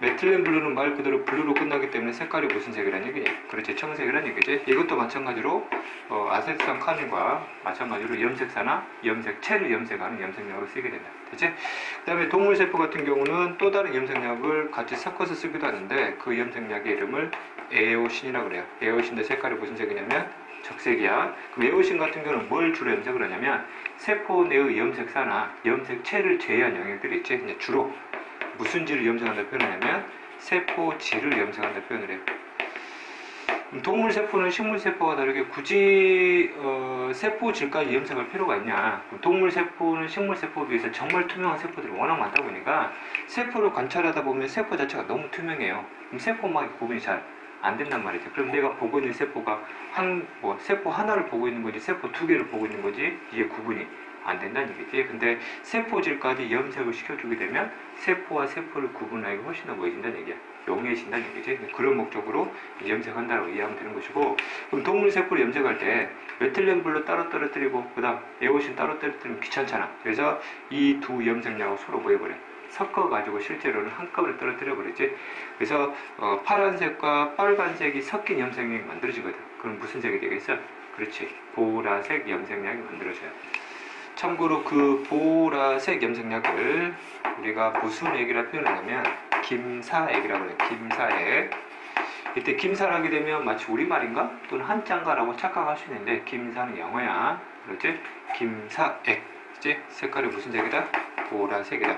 메틸렌 블루는 말 그대로 블루로 끝나기 때문에 색깔이 무슨 색이란 얘기냐? 그렇지, 청색이란 얘기지. 이것도 마찬가지로 아세트산카민과 마찬가지로 염색사나 염색체를 염색하는 염색약으로 쓰게 된다. 됐지? 그 다음에 동물세포 같은 경우는 또 다른 염색약을 같이 섞어서 쓰기도 하는데 그 염색약의 이름을 에오신이라고 그래요. 에오신의 색깔이 무슨 색이냐면 적색이야. 그럼 에오신 같은 경우는 뭘 주로 염색을 하냐면 세포 내의 염색사나 염색체를 제외한 영역들이 있지. 그냥 주로 무슨 질을 염색한다 표현하냐면 세포질을 염색한다 표현을 해요. 동물세포는 식물세포와 다르게 굳이 세포질까지 염색할 필요가 있냐? 동물세포는 식물세포에 비해서 정말 투명한 세포들이 워낙 많다 보니까 세포를 관찰하다 보면 세포 자체가 너무 투명해요. 그럼 세포막이 구분이 잘 안 된단 말이죠. 그럼 내가 보고 있는 세포가 세포 하나를 보고 있는 거지 세포 두 개를 보고 있는 거지 이게 구분이 안 된다는 얘기지. 근데 세포질까지 염색을 시켜주게 되면 세포와 세포를 구분하기가 훨씬 더 뭐해진다는 얘기야. 용이해진다는 얘기지. 그런 목적으로 염색한다고 이해하면 되는 것이고, 그럼 동물 세포를 염색할 때 메틸렌 블루 따로 떨어뜨리고 그 다음 에오신 따로 떨어뜨리면 귀찮잖아. 그래서 이 두 염색약을 서로 뭐 해버려? 섞어가지고 실제로는 한꺼번에 떨어뜨려 버리지. 그래서 파란색과 빨간색이 섞인 염색약이 만들어지거든. 그럼 무슨 색이 되겠어? 그렇지, 보라색 염색약이 만들어져요. 참고로 그 보라색 염색약을 우리가 무슨 액이라 표현하냐면 김사액이라고 해요. 김사액. 이때 김사를 하게 되면 마치 우리말인가? 또는 한자인가라고 착각할 수 있는데 김사는 영어야. 그렇지? 김사액. 그치? 색깔이 무슨 색이다? 보라색이다.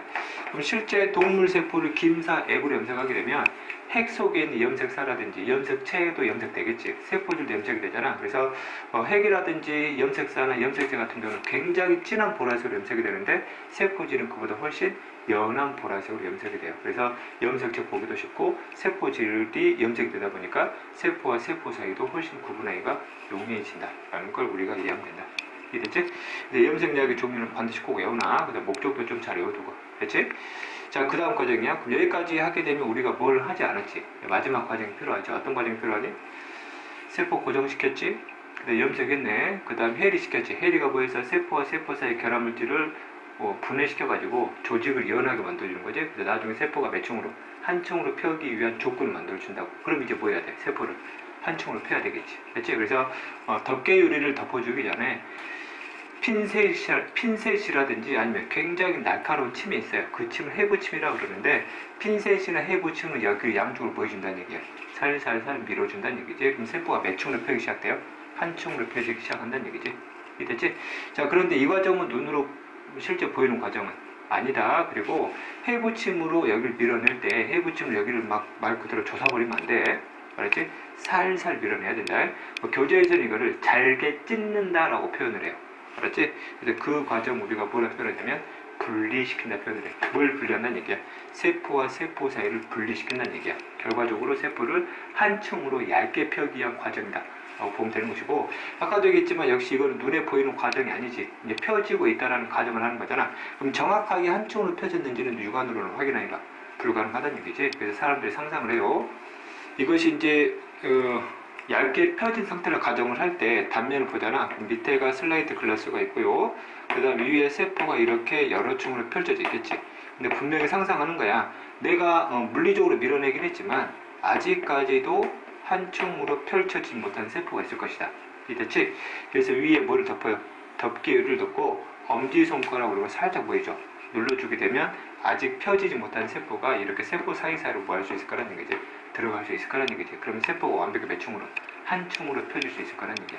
그럼 실제 동물 세포를 김사액으로 염색하게 되면 핵 속에 있는 염색사라든지 염색체도 염색되겠지. 세포질도 염색이 되잖아. 그래서 핵이라든지 염색사나 염색체 같은 경우는 굉장히 진한 보라색으로 염색이 되는데 세포질은 그보다 훨씬 연한 보라색으로 염색이 돼요. 그래서 염색체 보기도 쉽고 세포질이 염색되다 보니까 세포와 세포 사이도 훨씬 구분하기가 용이해진다 라는 걸 우리가 이해하면 된다. 이해됐지? 근데 염색약의 종류는 반드시 꼭 외우나. 그다음 목적도 좀 잘 외워두고. 됐지? 자, 그 다음 과정이야. 그럼 여기까지 하게 되면 우리가 뭘 하지 않았지? 마지막 과정이 필요하죠. 어떤 과정이 필요하니? 세포 고정시켰지? 근데 염색했네. 그 다음 해리시켰지. 해리가 뭐해서 세포와 세포 사이 결합물질을 분해시켜가지고 조직을 이완하게 만들어주는 거지. 그래서 나중에 세포가 몇 층으로 한 층으로 펴기 위한 조건을 만들어준다고. 그럼 이제 뭐 해야 돼? 세포를 한 층으로 펴야 되겠지. 됐지? 그래서 덮개 유리를 덮어주기 전에 핀셋이라든지 아니면 굉장히 날카로운 침이 있어요. 그 침을 해부침이라고 그러는데, 핀셋이나 해부침은 여기 양쪽을 보여준다는 얘기야. 살살살 밀어준다는 얘기지. 그럼 세포가 몇 층으로 펴기 시작돼요? 한 층으로 펴지기 시작한다는 얘기지. 이해됐지? 자, 그런데 이 과정은 눈으로 실제 보이는 과정은 아니다. 그리고 해부침으로 여기를 밀어낼 때 해부침을 여기를 막 말 그대로 조사버리면 안 돼. 알았지? 살살 밀어내야 된다. 교재에서는 이거를 잘게 찢는다라고 표현을 해요. 알았지? 그래서 그 과정 우리가 뭐라 표현하냐면 분리시킨다 표현을 해. 뭘 분리한다는 얘기야? 세포와 세포 사이를 분리시킨다는 얘기야. 결과적으로 세포를 한 층으로 얇게 펴기 위한 과정이다 라고 보면 되는 것이고, 아까도 얘기했지만 역시 이거는 눈에 보이는 과정이 아니지. 이제 펴지고 있다라는 가정을 하는 거잖아. 그럼 정확하게 한 층으로 펴졌는지는 육안으로는 확인하기가 불가능하다는 얘기지. 그래서 사람들이 상상을 해요. 이것이 이제 얇게 펴진 상태를 가정을 할 때 단면을 보잖아. 밑에가 슬라이드 글라스가 있고요. 그 다음 위에 세포가 이렇게 여러 층으로 펼쳐져 있겠지. 근데 분명히 상상하는 거야. 내가 물리적으로 밀어내긴 했지만 아직까지도 한 층으로 펼쳐지지 못한 세포가 있을 것이다. 이해됐지? 그래서 위에 뭐를 덮어요? 덮개를 덮고 엄지손가락으로 살짝 보이죠? 눌러주게 되면 아직 펴지지 못한 세포가 이렇게 세포 사이사이로 뭐 할 수 있을 거라는 얘기지. 들어갈 수 있을 거라는 얘기지. 그러면 세포가 완벽히 몇 층으로? 한 층으로 펴질 수 있을 거라는 얘기야.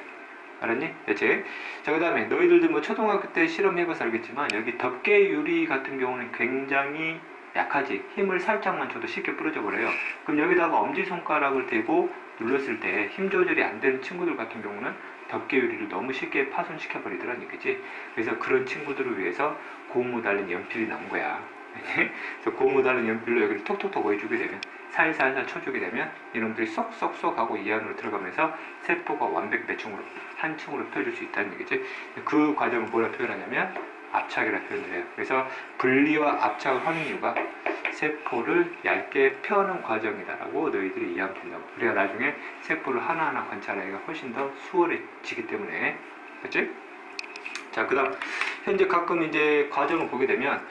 알았니? 됐지? 자, 그 다음에 너희들도 뭐 초등학교 때 실험해봐서 알겠지만 여기 덮개 유리 같은 경우는 굉장히 약하지. 힘을 살짝만 줘도 쉽게 부러져 버려요. 그럼 여기다가 엄지손가락을 대고 눌렀을 때 힘 조절이 안 되는 친구들 같은 경우는 덮개 유리를 너무 쉽게 파손시켜 버리더라는 얘기지. 그래서 그런 친구들을 위해서 고무 달린 연필이 나온 거야. 그래서 고무 달린 연필로 여기를 톡톡톡 보여주게 되면, 살살살 쳐주게 되면 이놈들이 쏙쏙쏙 하고 이 안으로 들어가면서 세포가 완벽히 몇 층으로? 한 층으로 펴줄 수 있다는 얘기지. 그 과정을 뭐라 표현하냐면 압착이라 표현을 해요. 그래서 분리와 압착을 하는 이유가 세포를 얇게 펴는 과정이다라고 너희들이 이해하면 된다고. 그래야 나중에 세포를 하나하나 관찰하기가 훨씬 더 수월해지기 때문에. 그렇지? 자, 그 다음 현재 가끔 이제 과정을 보게 되면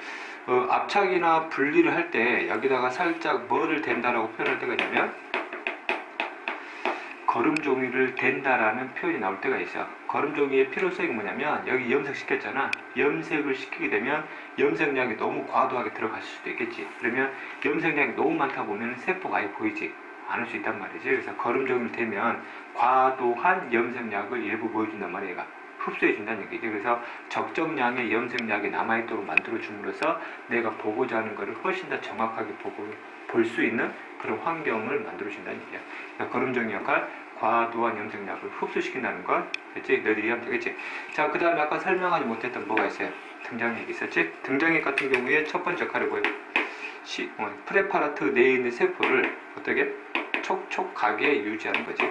압착이나 분리를 할 때 여기다가 살짝 뭐를 댄다라고 표현할 때가 있냐면 거름종이를 댄다라는 표현이 나올 때가 있어요. 거름종이의 필요성이 뭐냐면 여기 염색시켰잖아. 염색을 시키게 되면 염색량이 너무 과도하게 들어갔을 수도 있겠지. 그러면 염색량이 너무 많다 보면 세포가 아예 보이지 않을 수 있단 말이지. 그래서 거름종이를 대면 과도한 염색약을 일부 보여준단 말이야. 얘가 흡수해준다는 얘기지. 그래서 적정량의 염색약이 남아있도록 만들어줌으로써 내가 보고자 하는 것을 훨씬 더 정확하게 볼 수 있는 그런 환경을 만들어준다는 얘기야. 그러니까 거름종이 역할, 과도한 염색약을 흡수시킨다는 것, 됐지? 너희들이 이해하면 되겠지? 자, 그 다음에 아까 설명하지 못했던 뭐가 있어요? 등장액이 있었지? 등장액 같은 경우에 첫 번째 역할이 뭐예요? 프레파라트 내에 있는 세포를 어떻게? 촉촉하게 유지하는 거지.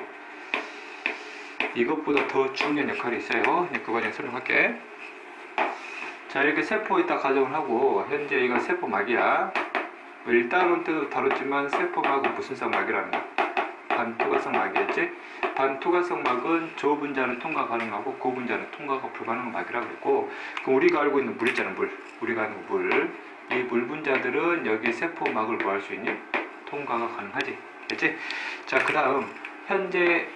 이것보다 더 중요한 역할이 있어요. 그 과정 설명할게. 자, 이렇게 세포에다 가정을 하고, 현재 이건 세포막이야. 일단은 때도 다뤘지만 세포막은 무슨 성 막이라는 거야? 반투과성 막이었지? 반투과성 막은 저분자는 통과 가능하고 고분자는 통과가 불가능한 막이라고 그랬고, 그럼 우리가 알고 있는 물 있잖아, 물. 우리가 아는 물. 이 물 분자들은 여기 세포막을 뭐 할 수 있니? 통과가 가능하지. 됐지? 자, 그 다음 현재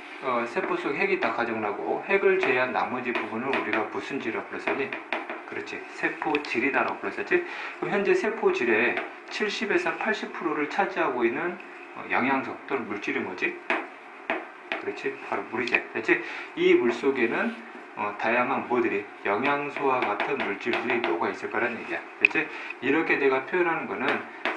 세포 속 핵이 다 가정을 하고 핵을 제외한 나머지 부분을 우리가 무슨 질이라고 불렀었니? 그렇지. 세포질이다라고 불렀었지? 그럼 현재 세포질의 70에서 80%를 차지하고 있는 영양소 또는 물질이 뭐지? 그렇지. 바로 물이지. 됐지? 이 물 속에는 다양한 뭐들이 영양소와 같은 물질들이 녹아 있을 거라는 얘기야. 됐지? 이렇게 내가 표현하는 거는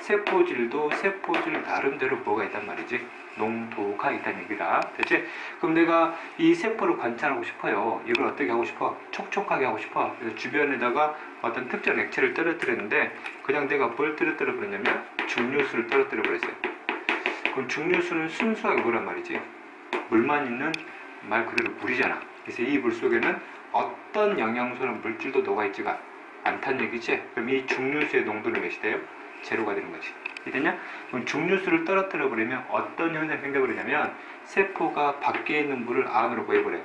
세포질도 세포질 나름대로 뭐가 있단 말이지? 농도가 있다는 얘기다. 됐지? 그럼 내가 이 세포를 관찰하고 싶어요. 이걸 어떻게 하고 싶어? 촉촉하게 하고 싶어. 그래서 주변에다가 어떤 특정 액체를 떨어뜨렸는데 그냥 내가 뭘 떨어뜨려 버렸냐면 중류수를 떨어뜨려 버렸어요. 그럼 중류수는 순수하게 뭐란 말이지? 물만 있는 말 그대로 물이잖아. 그래서 이 물 속에는 어떤 영양소나 물질도 녹아있지가 않다는 얘기지. 그럼 이 중류수의 농도는 몇이 돼요? 제로가 되는 거지. 이해됐냐? 그럼 중류수를 떨어뜨려 버리면 어떤 현상이 생겨버리냐면 세포가 밖에 있는 물을 안으로 보여버려요.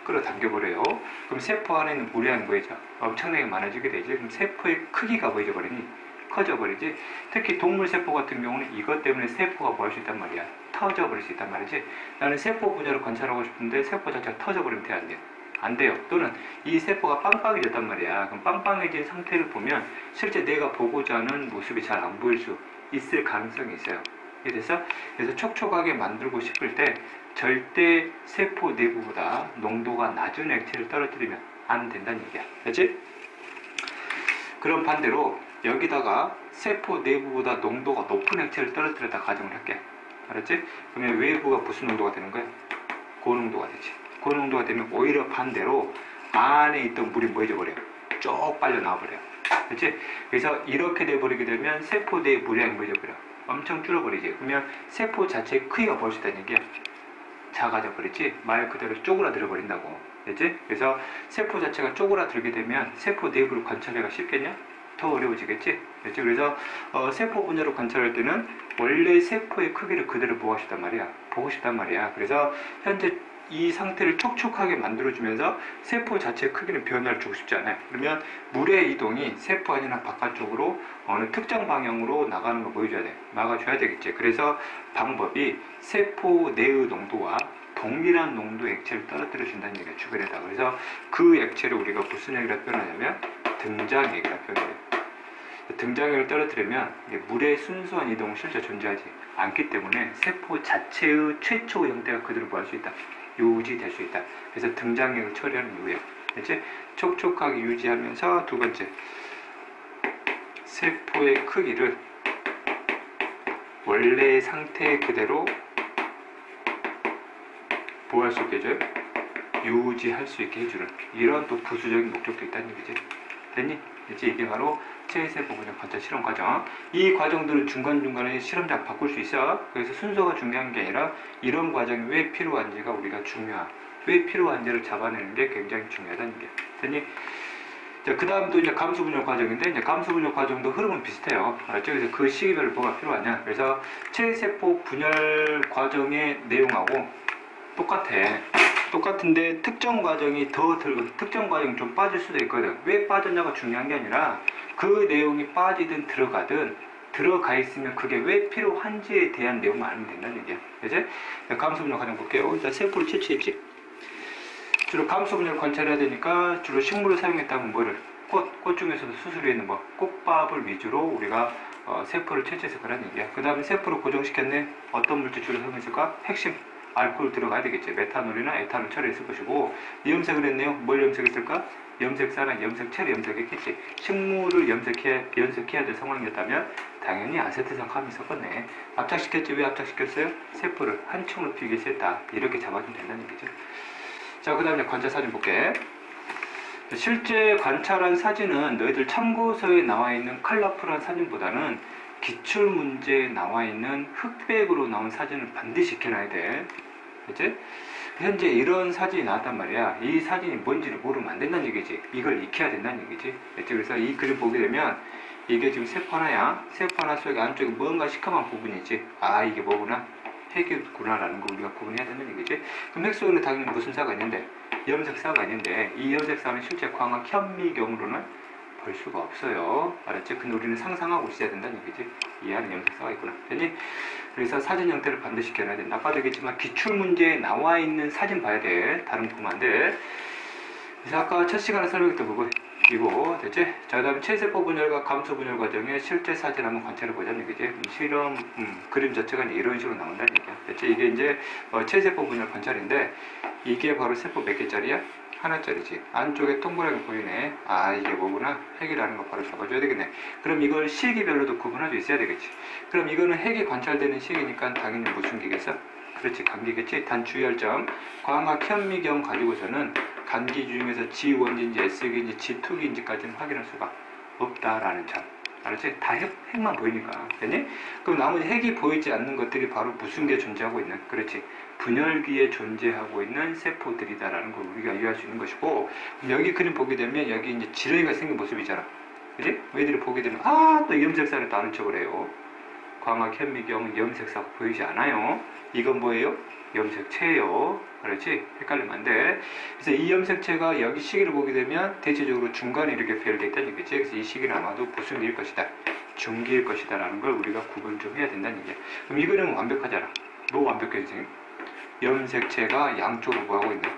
끌어당겨버려요. 그럼 세포 안에 있는 물량이 뭐죠? 엄청나게 많아지게 되지. 그럼 세포의 크기가 뭐죠? 버리니? 커져버리지. 특히 동물 세포 같은 경우는 이것 때문에 세포가 뭐 할 수 있단 말이야? 터져버릴 수 있단 말이지. 나는 세포 분열을 관찰하고 싶은데 세포 자체가 터져버리면 돼, 안 돼? 안 돼요. 또는 이 세포가 빵빵해졌단 말이야. 그럼 빵빵해진 상태를 보면 실제 내가 보고자 하는 모습이 잘 안 보일 수 있을 가능성이 있어요. 이해됐어? 그래서 촉촉하게 만들고 싶을 때 절대 세포 내부보다 농도가 낮은 액체를 떨어뜨리면 안 된다는 얘기야. 알지? 그럼 반대로 여기다가 세포 내부보다 농도가 높은 액체를 떨어뜨렸다 가정을 할게. 알았지? 그러면 외부가 무슨 농도가 되는 거야? 고농도가 되지. 고농도가 되면 오히려 반대로 안에 있던 물이 뭐 해져버려요? 쭉 빨려 나와버려요. 그렇지? 그래서 이렇게 돼버리게 되면 세포 내의 물량이 뭐 해져버려? 엄청 줄어버리지. 그러면 세포 자체의 크기가 벌 수 있다는 얘기야. 작아져 버리지. 말 그대로 쪼그라들어 버린다고. 그렇지? 그래서 세포 자체가 쪼그라들게 되면 세포 내부를 관찰하기가 쉽겠냐? 더 어려워지겠지? 그렇지? 그래서 세포 분열을 관찰할 때는 원래 세포의 크기를 그대로 보고 싶단 말이야. 보고 싶단 말이야. 그래서 현재 이 상태를 촉촉하게 만들어주면서 세포 자체의 크기는 변화를 주고 싶지 않아요. 그러면 물의 이동이 세포 안이나 바깥쪽으로 어느 특정 방향으로 나가는 걸 보여줘야 돼. 막아줘야 되겠지. 그래서 방법이 세포 내의 농도와 동일한 농도의 액체를 떨어뜨려 준다는 얘기가 주변에다. 그래서 그 액체를 우리가 무슨 액이라 표현하냐면 등장액이라 표현해요. 등장액을 떨어뜨리면 물의 순수한 이동은 실제 존재하지 않기 때문에 세포 자체의 최초 형태가 그대로 뭐 할 수 있다? 유지될 수 있다. 그래서 등장액을 처리하는 이유예요. 그렇지? 촉촉하게 유지하면서 두 번째, 세포의 크기를 원래의 상태 그대로 뭐 할 수 있게 해줘요? 유지할 수 있게 해주는 이런 또 부수적인 목적도 있다는 얘기지. 됐니? 그치? 이게 바로 체세포 분열 관찰 실험 과정. 이 과정들은 중간중간에 실험장 바꿀 수 있어. 그래서 순서가 중요한 게 아니라 이런 과정이 왜 필요한지가 우리가 왜 필요한지를 잡아내는 게 굉장히 중요하다는 게. 됐니? 자, 그 다음도 이제 감수 분열 과정인데, 이제 감수 분열 과정도 흐름은 비슷해요. 알았죠? 그래서 그 시기별로 뭐가 필요하냐. 그래서 체세포 분열 과정의 내용하고 똑같은데 특정 과정이 특정 과정이 좀 빠질 수도 있거든. 왜 빠졌냐가 중요한 게 아니라 그 내용이 빠지든 들어가 있으면 그게 왜 필요한지에 대한 내용만 알면 된다는 얘기야. 그치? 감수 분열 과정 볼게요. 자, 세포를 채취했지. 주로 감수 분열을 관찰해야 되니까 주로 식물을 사용했다면 뭐를? 꽃 중에서도 수술에 있는 꽃밥을 위주로 우리가 세포를 채취해서 그런 얘기야. 그 다음에 세포를 고정시켰네. 어떤 물질 주로 사용했을까? 핵심 알코올 들어가야 되겠지. 메탄올이나 에탄올 처리했을 것이고, 염색을 했네요. 뭘 염색했을까? 염색사나 염색체를 염색했겠지. 식물을 염색해야 될 상황이었다면 당연히 아세트산감이 있었겠네. 압착시켰지. 왜 압착시켰어요? 세포를 한 층으로 피기 위해서 했다. 이렇게 잡아주면 된다는 얘기죠. 자, 그 다음에 관찰 사진 볼게. 실제 관찰한 사진은 너희들 참고서에 나와 있는 컬러풀한 사진보다는 기출문제에 나와 있는 흑백으로 나온 사진을 반드시 익혀놔야 돼. 그치? 현재 이런 사진이 나왔단 말이야. 이 사진이 뭔지를 모르면 안 된다는 얘기지. 이걸 익혀야 된다는 얘기지. 그치? 그래서 이 그림 보게 되면 이게 지금 세포 하나야. 세포 하나 속에 안쪽에 뭔가 시커먼 부분이지. 아, 이게 뭐구나? 핵이구나라는 거 우리가 구분해야 된다는 얘기지. 그럼 핵 속에는 당연히 무슨 사가 있는데? 염색사가 있는데 이 염색사는 실제 광학 현미경으로는 볼 수가 없어요. 알았지? 근데 우리는 상상하고 있어야 된다는 얘기지. 이 안에 염색사가 있구나. 됐니? 그래서 사진 형태를 반드시 겨놔야 된다. 아까도 얘기했지만 기출문제에 나와 있는 사진 봐야 돼. 다른 거 보면 안 돼. 그래서 아까 첫 시간에 설명했던 부분 이거 됐지? 자, 그 다음에 체세포 분열과 감수 분열 과정의 실제 사진 한번 관찰해 보자는 얘기지. 실험 그림 자체가 이런 식으로 나온다는 얘기야. 됐지? 이게 이제 체세포 분열 관찰인데 이게 바로 세포 몇 개짜리야? 하나짜리지. 안쪽에 동그랗게 보이네. 아, 이게 뭐구나? 핵이라는 거 바로 잡아줘야 되겠네. 그럼 이걸 시기별로도 구분할 수 있어야 되겠지. 그럼 이거는 핵이 관찰되는 시기니까 당연히 무슨 기겠어? 그렇지, 감기겠지. 단 주의할 점, 광학 현미경 가지고서는 감기 중에서 G1인지 S기인지 G2기인지까지는 확인할 수가 없다라는 점. 알았지? 다 핵만 보이니까. 됐니? 그럼 나머지 핵이 보이지 않는 것들이 바로 무슨 게 존재하고 있는? 그렇지. 분열기에 존재하고 있는 세포들이다라는 걸 우리가 이해할 수 있는 것이고, 여기 그림 보게 되면 여기 이제 지렁이가 생긴 모습이잖아. 그지? 너희들이 보게 되면 또 염색사를 또 아는 척을 해요. 광학, 현미경, 염색사가 보이지 않아요. 이건 뭐예요? 염색체예요. 그렇지? 헷갈리면 안 돼. 그래서 이 염색체가 여기 시기를 보게 되면 대체적으로 중간에 이렇게 배열되어 있다는 얘기지. 그래서 이 시기는 아마도 무슨 일일 것이다. 중기일 것이다 라는 걸 우리가 구분 좀 해야 된다는 얘기야. 그럼 이거는 완벽하잖아. 뭐 완벽해, 선생님? 염색체가 양쪽으로 뭐하고 있네?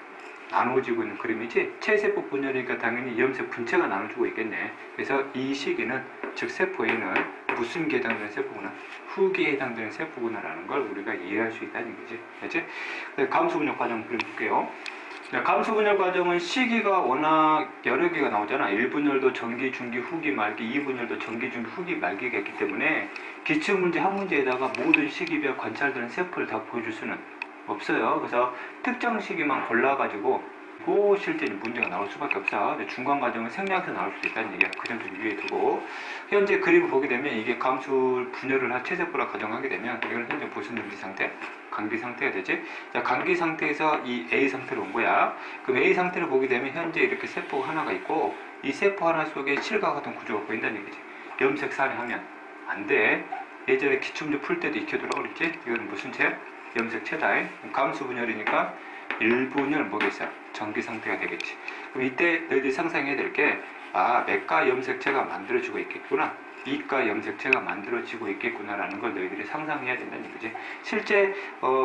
나눠지고 있는 그림이지. 체세포 분열이니까 당연히 염색 분체가 나눠지고 있겠네. 그래서 이 시기는 즉 세포에는 무슨 기에 해당되는 세포구나, 후기에 해당되는 세포구나라는 걸 우리가 이해할 수 있다는 얘기지. 그렇지? 감수 분열 과정 그림 볼게요. 감수 분열 과정은 시기가 워낙 여러 개가 나오잖아. 1분열도 전기, 중기, 후기, 말기, 2분열도 전기, 중기, 후기, 말기가 있기 때문에 기출문제 한 문제에다가 모든 시기별 관찰되는 세포를 다 보여줄 수는 없어요. 그래서 특정 시기만 골라가지고 그 실제 문제가 나올 수밖에 없어. 중간 과정은 생략해서 나올 수도 있다는 얘기야. 그 점도 유의해 두고, 현재 그림을 보게 되면 이게 감수 분열을 한 체세포라 가정하게 되면 이건 현재 무슨 전기 상태? 감기 상태가 되지. 자, 감기 상태에서 이 A 상태로 온 거야. 그럼 A 상태를 보게 되면 현재 이렇게 세포가 하나가 있고 이 세포 하나 속에 실과 같은 구조가 보인다는 얘기지. 염색 살해하면 안 돼. 예전에 기출문제 풀 때도 익혀두라고 그랬지. 이건 무슨 체야? 염색체다. 감수 분열이니까 1분열 뭐겠어? 전기 상태가 되겠지. 그럼 이때 너희들이 상상해야 될 게, 아, 맥가 염색체가 만들어지고 있겠구나, 이가 염색체가 만들어지고 있겠구나라는 걸 너희들이 상상해야 된다는 얘기지. 실제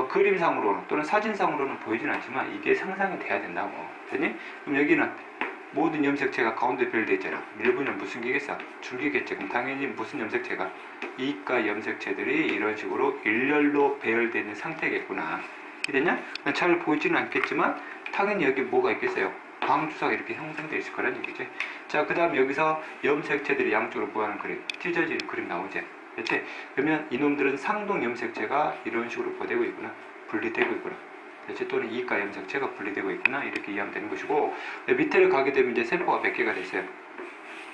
그림상으로는 또는 사진상으로는 보이진 않지만 이게 상상이 돼야 된다고. 됐니? 그럼 여기는 모든 염색체가 가운데 배열되어 있잖아. 1분열 무슨 기겠어? 중기겠지. 그럼 당연히 무슨 염색체가? 이가 염색체들이 이런 식으로 일렬로 배열되어 있는 상태겠구나. 이랬냐? 잘 보이지는 않겠지만 당연히 여기 뭐가 있겠어요? 광주사가 이렇게 형성되어 있을 거란 얘기지. 자, 그 다음 여기서 염색체들이 양쪽으로 뭐하는 그림? 찢어지는 그림 나오지? 그렇지? 그러면 이놈들은 상동 염색체가 이런 식으로 보되고 있구나, 분리되고 있구나. 그렇지? 또는 이가 염색체가 분리되고 있구나, 이렇게 이해하면 되는 것이고, 밑에를 가게 되면 이제 세포가 몇 개가 됐어요?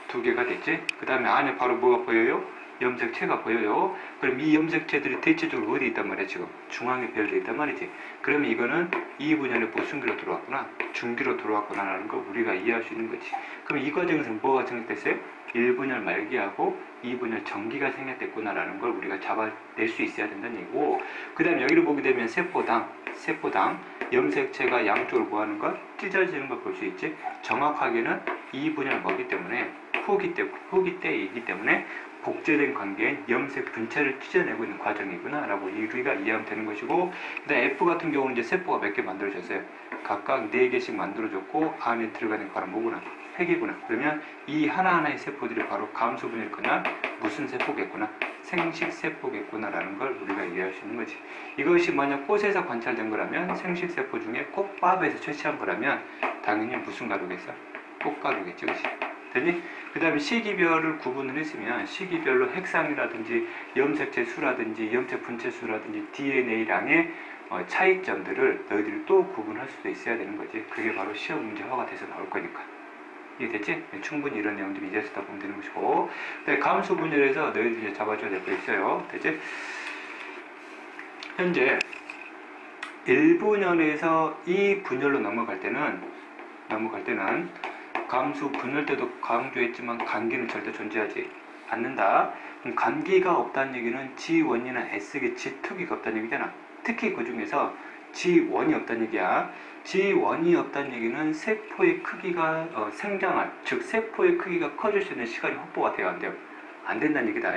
2개가 됐지? 그 다음에 안에 바로 뭐가 보여요? 염색체가 보여요. 그럼 이 염색체들이 대체적으로 어디 있단 말이야? 지금 중앙에 배열되어 있단 말이지. 그러면 이거는 2분열의 무슨 기로 들어왔구나, 중기로 들어왔구나 라는 거 우리가 이해할 수 있는 거지. 그럼 이 과정에서 뭐가 생략됐어요? 1분열 말기하고 2분열 전기가 생략됐구나 라는 걸 우리가 잡아낼 수 있어야 된다는 얘기고, 그 다음에 여기를 보게 되면 세포당 염색체가 양쪽으로 뭐하는 것? 찢어지는 걸 볼 수 있지. 정확하게는 2분열 뭐기 때문에 후기 때이기 때문에 복제된 관계인 염색 분체를 찢어내고 있는 과정이구나 라고 우리가 이해하면 되는 것이고, 그다음에 F 같은 경우는 이제 세포가 몇 개 만들어졌어요? 각각 4개씩 만들어졌고 안에 들어가는 바로 뭐구나? 핵이구나. 그러면 이 하나하나의 세포들이 바로 감수 분열이구나, 무슨 세포겠구나? 생식세포겠구나 라는 걸 우리가 이해할 수 있는 거지. 이것이 만약 꽃에서 관찰된 거라면, 생식세포 중에 꽃밥에서 채취한 거라면 당연히 무슨 가루겠어? 꽃가루겠지. 그치? 되니? 그 다음에 시기별을 구분을 했으면 시기별로 핵상이라든지 염색체 수라든지 염색 분체 수라든지 DNA량의 차이점들을 너희들이 또 구분할 수도 있어야 되는 거지. 그게 바로 시험 문제화가 돼서 나올 거니까. 이해됐지? 네, 충분히 이런 내용들이 이해해서 다 보면 되는 것이고, 네, 감수 분열에서 너희들이 잡아줘야 될 거 있어요. 됐지? 현재 1분열에서 2분열로 넘어갈 때는 감수 분열 때도 강조했지만 간기는 절대 존재하지 않는다. 그럼 간기가 없다는 얘기는 G1이나 S기, G2기가 없다는 얘기잖아. 특히 그 중에서 G1이 없다는 얘기야. G1이 없다는 얘기는 세포의 크기가 생장할, 즉 세포의 크기가 커질 수 있는 시간이 확보가 돼야 안 돼요. 안 된다는 얘기다.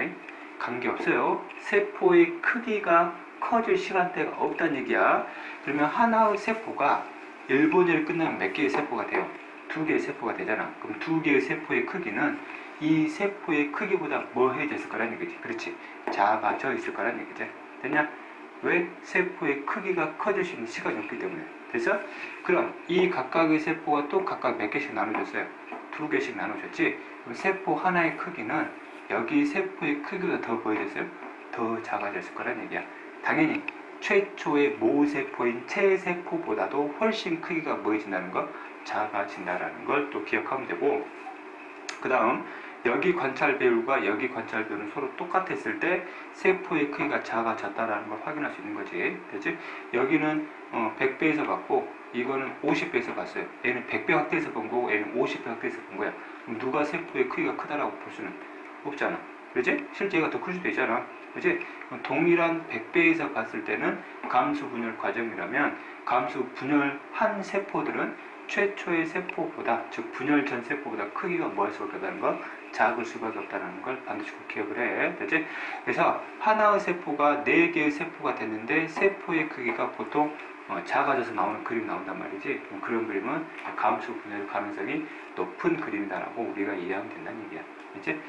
관계 없어요. 세포의 크기가 커질 시간대가 없다는 얘기야. 그러면 하나의 세포가 1분열이 끝나면 몇 개의 세포가 돼요? 2개의 세포가 되잖아. 그럼 2개의 세포의 크기는 이 세포의 크기보다 뭐해져 있을 거라는 얘기지. 그렇지? 작아져 있을 거라는 얘기지. 됐냐? 왜? 세포의 크기가 커질 수 있는 시간이 없기 때문에. 그래서 그럼 이 각각의 세포가 또 각각 몇 개씩 나눠졌어요? 2개씩 나눠졌지? 그럼 세포 하나의 크기는 여기 세포의 크기가 더 보여졌어요? 더 작아졌을 거라는 얘기야. 당연히 최초의 모세포인 체세포보다도 훨씬 크기가 뭐해진다는 거? 작아진다라는 걸 또 기억하면 되고, 그 다음 여기 관찰 배율과 여기 관찰 배율은 서로 똑같았을 때 세포의 크기가 작아졌다라는 걸 확인할 수 있는 거지. 되지? 여기는 100배에서 봤고 이거는 50배에서 봤어요. 얘는 100배 확대해서 본 거고 얘는 50배 확대해서 본 거야. 그럼 누가 세포의 크기가 크다라고 볼 수는 없잖아. 그렇지? 실제 얘가 더 클 수도 있잖아. 그렇지? 동일한 100배에서 봤을 때는 감수 분열 과정이라면 감수 분열한 세포들은 최초의 세포보다, 즉 분열 전 세포보다 크기가 뭐할 수밖에 없다는 거, 작을 수밖에 없다는 걸 반드시 꼭 기억을 해. 그렇지? 그래서 하나의 세포가 4개의 세포가 됐는데 세포의 크기가 보통 작아져서 나오는 그림이 나온단 말이지. 그런 그림은 감수 분열 가능성이 높은 그림이다라고 우리가 이해하면 된다는 얘기야. 그렇지?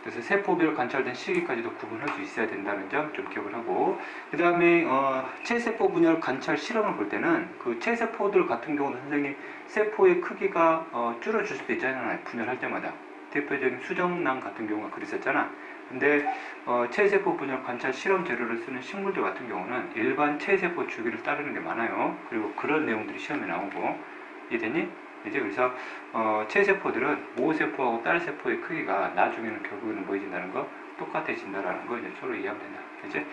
그래서 세포별 관찰된 시기까지도 구분할 수 있어야 된다는 점 좀 기억을 하고, 그 다음에 체세포 분열 관찰 실험을 볼 때는 그 체세포들 같은 경우는 선생님 세포의 크기가 줄어들 수도 있잖아요. 분열할 때마다. 대표적인 수정란 같은 경우가 그랬었잖아. 근데 체세포 분열 관찰 실험 재료를 쓰는 식물들 같은 경우는 일반 체세포 주기를 따르는 게 많아요. 그리고 그런 내용들이 시험에 나오고, 이해되니? 이제 그래서 체세포들은 모세포하고 딸세포의 크기가 나중에는 결국에는 뭐해진다는 거, 똑같아진다라는 거 이제 서로 이해하면 된다. 이제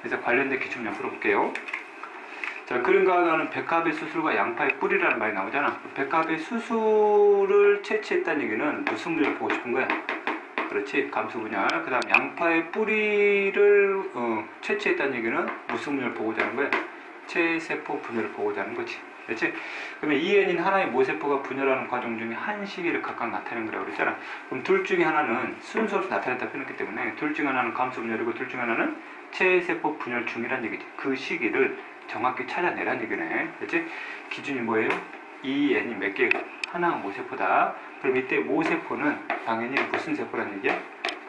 그래서 관련된 기출 좀 풀어볼게요. 자, 그림과 나는 백합의 수술과 양파의 뿌리라는 말이 나오잖아. 백합의 수술을 채취했다는 얘기는 무슨 분야를 보고 싶은 거야? 그렇지, 감수 분열. 그 다음 양파의 뿌리를 채취했다는 얘기는 무슨 분야를 보고자 하는 거야? 체세포 분열을 보고자 하는 거지. 그렇지? 그러면 EN인 하나의 모세포가 분열하는 과정 중에 한 시기를 각각 나타내는 거라고 그랬잖아. 그럼 둘 중에 하나는 순서로 나타냈다 표현했기 때문에 둘 중에 하나는 감수 분열이고 둘 중에 하나는 체세포 분열 중이란 얘기지. 그 시기를 정확히 찾아내란 얘기네. 그렇지? 기준이 뭐예요? EN이 몇 개? 하나가 모세포다. 그럼 이때 모세포는 당연히 무슨 세포라는 얘기야?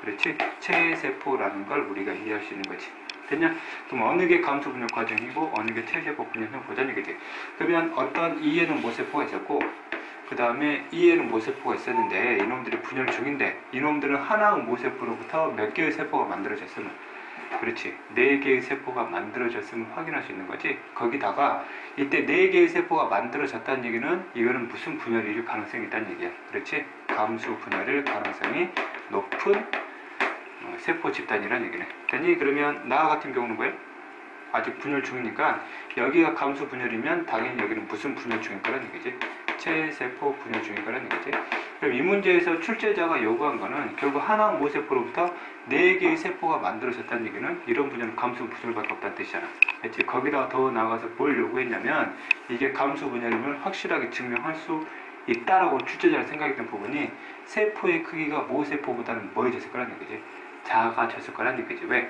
그렇지? 체세포라는 걸 우리가 이해할 수 있는 거지. 됐냐? 그럼 어느 게 감수 분열 과정이고 어느 게 체세포 분열을 보자는 얘기지. 그러면 어떤 E에는 모세포가 있었고 그 다음에 E에는 모세포가 있었는데 이놈들이 분열 중인데 이놈들은 하나의 모세포로부터 몇 개의 세포가 만들어졌으면, 그렇지, 4개의 세포가 만들어졌으면 확인할 수 있는 거지. 거기다가 이때 4개의 세포가 만들어졌다는 얘기는 이거는 무슨 분열일 가능성이 있다는 얘기야. 그렇지? 감수 분열일 가능성이 높은 세포 집단이라는 얘기네. 됐니? 그러면 나 같은 경우는 뭐야? 아직 분열 중이니까 여기가 감수 분열이면 당연히 여기는 무슨 분열 중일 거란 얘기지? 체세포 분열 중일 거란 얘기지. 그럼 이 문제에서 출제자가 요구한 거는 결국 하나 모세포로부터 4개의 세포가 만들어졌다는 얘기는 이런 분열은 감수 분열밖에 없다는 뜻이잖아. 그치? 거기다가 더 나가서 뭘 요구했냐면 이게 감수 분열임을 확실하게 증명할 수 있다라고 출제자가 생각했던 부분이 세포의 크기가 모세포보다는 뭐해졌을 거란 얘기지? 작아졌을 거란 얘기지. 왜?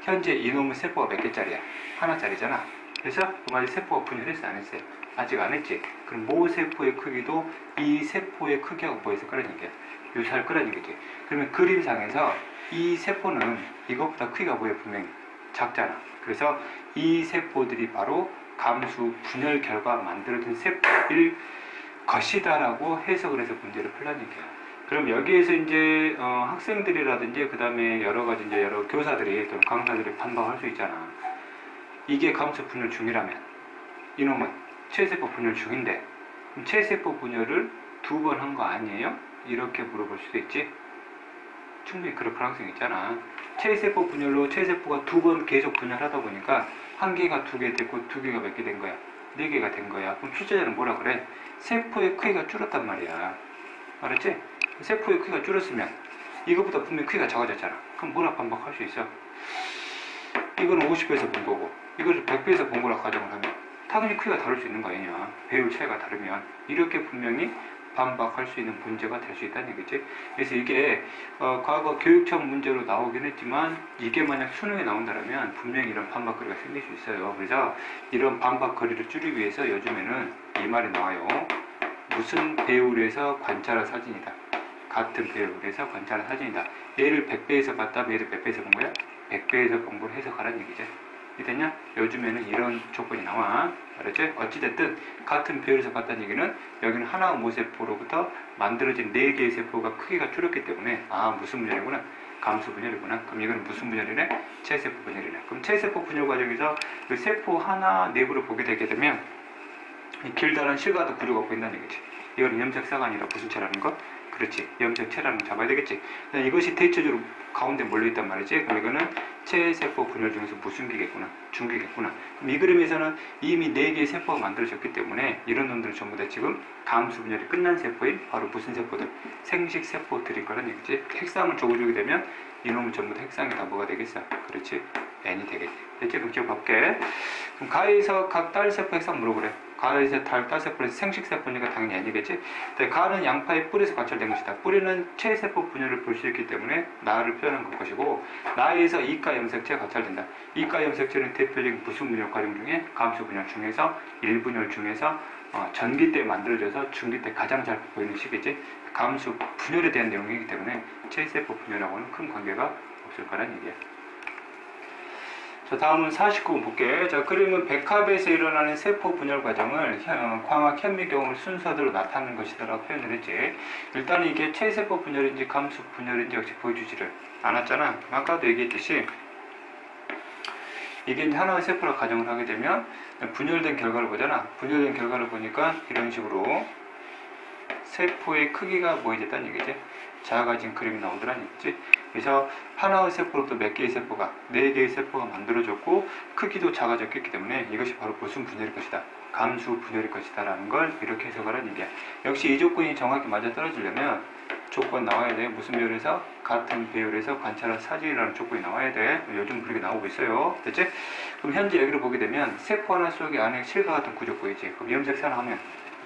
현재 이놈의 세포가 몇 개짜리야? 하나짜리잖아. 그래서 그 말이 세포가 분열했어 안 했어요? 아직 안 했지. 그럼 모세포의 크기도 이 세포의 크기하고 뭐했을 거란 얘기야? 유사할 거란 얘기지. 그러면 그림상에서 이 세포는 이것보다 크기가 뭐야? 분명히 작잖아. 그래서 이 세포들이 바로 감수 분열 결과 만들어진 세포일 것이다라고 해석을 해서 문제를 풀란 얘기야. 그럼 여기에서 이제 학생들이라든지 그 다음에 여러 가지 이제 여러 교사들이 또는 강사들이 반박할 수 있잖아. 이게 감수 분열 중이라면 이놈은 체세포 분열 중인데 그럼 체세포 분열을 2번 한 거 아니에요? 이렇게 물어볼 수도 있지. 충분히 그럴 가능성이 있잖아. 체세포 분열로 체세포가 2번 계속 분열하다 보니까 1개가 2개 됐고 2개가 몇 개 된 거야? 4개가 된 거야. 그럼 출제자는 뭐라 그래? 세포의 크기가 줄었단 말이야. 알았지? 세포의 크기가 줄었으면 이것보다 분명히 크기가 작아졌잖아. 그럼 뭐라 반박할 수 있어? 이거는 50배에서 본 거고 이것을 100배에서 본 거라 가정을 하면 당연히 크기가 다를 수 있는 거 아니냐. 배율 차이가 다르면 이렇게 분명히 반박할 수 있는 문제가 될 수 있다는 얘기지. 그래서 이게 과거 교육청 문제로 나오긴 했지만 이게 만약 수능에 나온다면 분명히 이런 반박거리가 생길 수 있어요. 그래서 이런 반박거리를 줄이기 위해서 요즘에는 이 말이 나와요. 무슨 배율에서 관찰한 사진이다. 같은 배율에서 관찰한 사진이다. 얘를 100배에서 봤다면 얘를 몇 배에서 본 거야? 100배에서 본 걸 해석하라는 얘기죠. 이해됐냐? 요즘에는 이런 조건이 나와. 알았지? 어찌됐든 같은 배율에서 봤다는 얘기는 여기는 하나의 모세포로부터 만들어진 4개의 세포가 크기가 줄었기 때문에 무슨 분열이구나? 감수 분열이구나. 그럼 이건 무슨 분열이네? 체세포 분열이네. 그럼 체세포 분열 과정에서 그 세포 하나 내부를 보게 되게 되면 길다란 실과도 구조가 보인다는 얘기지. 이건 염색사가 아니라 무슨 체라는 거? 그렇지. 염색체라는 걸 잡아야 되겠지. 이것이 대체적으로 가운데 몰려있단 말이지. 그럼 이거는 체세포 분열 중에서 무슨 기겠구나. 중기겠구나. 그럼 이 그림에서는 이미 4개의 세포가 만들어졌기 때문에 이런 놈들은 전부 다 지금 감수 분열이 끝난 세포인 바로 무슨 세포들? 생식세포들일 거란 얘기지. 핵상을 적어주게 되면 이놈은 전부 다 핵상이 다 뭐가 되겠어? 그렇지. N이 되겠지. 됐지? 그럼 기억할게. 그럼 가에서 각 딸세포 핵상 물어보래. 가에서 딸세포는 생식세포니까 당연히 N이겠지? 가는 양파의 뿌리에서 관찰된 것이다. 뿌리는 체세포 분열을 볼 수 있기 때문에 나를 표현한 것이고, 나에서 이가 염색체가 관찰된다. 이가 염색체는 대표적인 무슨 분열 과정 중에 감수 분열 중에서 1분열 중에서 전기 때 만들어져서 중기 때 가장 잘 보이는 시기지. 감수 분열에 대한 내용이기 때문에 체세포 분열하고는 큰 관계가 없을 거란 얘기야. 자, 다음은 49번 볼게. 자, 그림은 백합에서 일어나는 세포 분열 과정을 광학 현미경을 순서대로 나타내는 것이다라고 표현을 했지. 일단 이게 체세포 분열인지 감수 분열인지 역시 보여주지를 않았잖아. 아까도 얘기했듯이 이게 하나의 세포라 가정을 하게 되면 분열된 결과를 보잖아. 분열된 결과를 보니까 이런 식으로 세포의 크기가 보여졌다는 얘기지. 작아진 그림이 나오더란 얘기지. 그래서 하나의 세포로부터 몇 개의 세포가, 4개의 세포가 만들어졌고 크기도 작아졌기 때문에 이것이 바로 무슨 분열일 것이다. 감수 분열일 것이다 라는 걸 이렇게 해석하라는 얘기야. 역시 이 조건이 정확히 맞아 떨어지려면 조건 나와야 돼. 무슨 배열에서? 같은 배열에서 관찰한 사진이라는 조건이 나와야 돼. 요즘 그렇게 나오고 있어요. 됐지? 그럼 현재 여기를 보게 되면 세포 하나 속에 안에 실과 같은 구조 보이지? 그럼 염색산 하면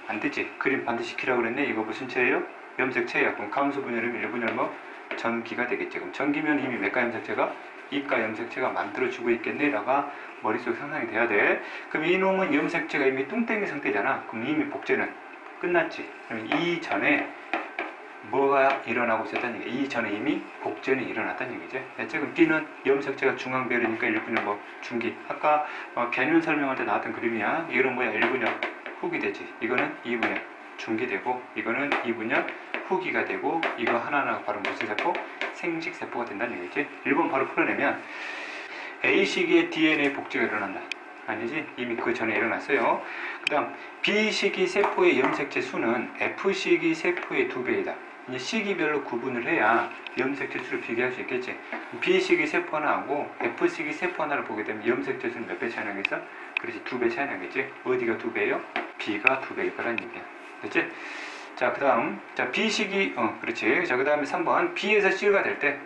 안 되지. 그림 반드시 키라고 그랬네. 이거 무슨 체예요? 염색체야. 그럼 감수 분열이면 1분열 뭐? 전기가 되겠지. 그럼 전기면 이미 몇가 염색체가? 이가 염색체가 만들어지고 있겠네라가 머릿속에 상상이 돼야 돼. 그럼 이놈은 염색체가 이미 뚱땡이 상태잖아. 그럼 이미 복제는 끝났지. 그럼 이 전에 뭐가 일어나고 있었다는 얘기야. 이 전에 이미 복제는 일어났다는 얘기죠. 그럼 B는 염색체가 중앙배열이니까 1분열 뭐 중기. 아까 개념 설명할 때 나왔던 그림이야. 이거는 뭐야? 1분열 후기 되지. 이거는 2분열 중기되고, 이거는 2분열 후기가 되고, 이거 하나하나 바로 무슨 세포? 생식세포가 된다는 얘기지. 1번 바로 풀어내면 A시기에 DNA 복제가 일어난다. 아니지? 이미 그 전에 일어났어요. 그 다음 B시기 세포의 염색체 수는 F시기 세포의 2배이다. 이제 시기별로 구분을 해야 염색체 수를 비교할 수 있겠지. B시기 세포 하나하고 F시기 세포 하나를 보게 되면 염색체 수는 몇 배 차이 나겠어? 그렇지, 2배 차이 나겠지. 어디가 2배예요? B가 2배일 거란 얘기야. 됐지? 자, 그 다음, 자, B시기, 그렇지. 자, 그 다음에 3번. B에서 C가 될 때,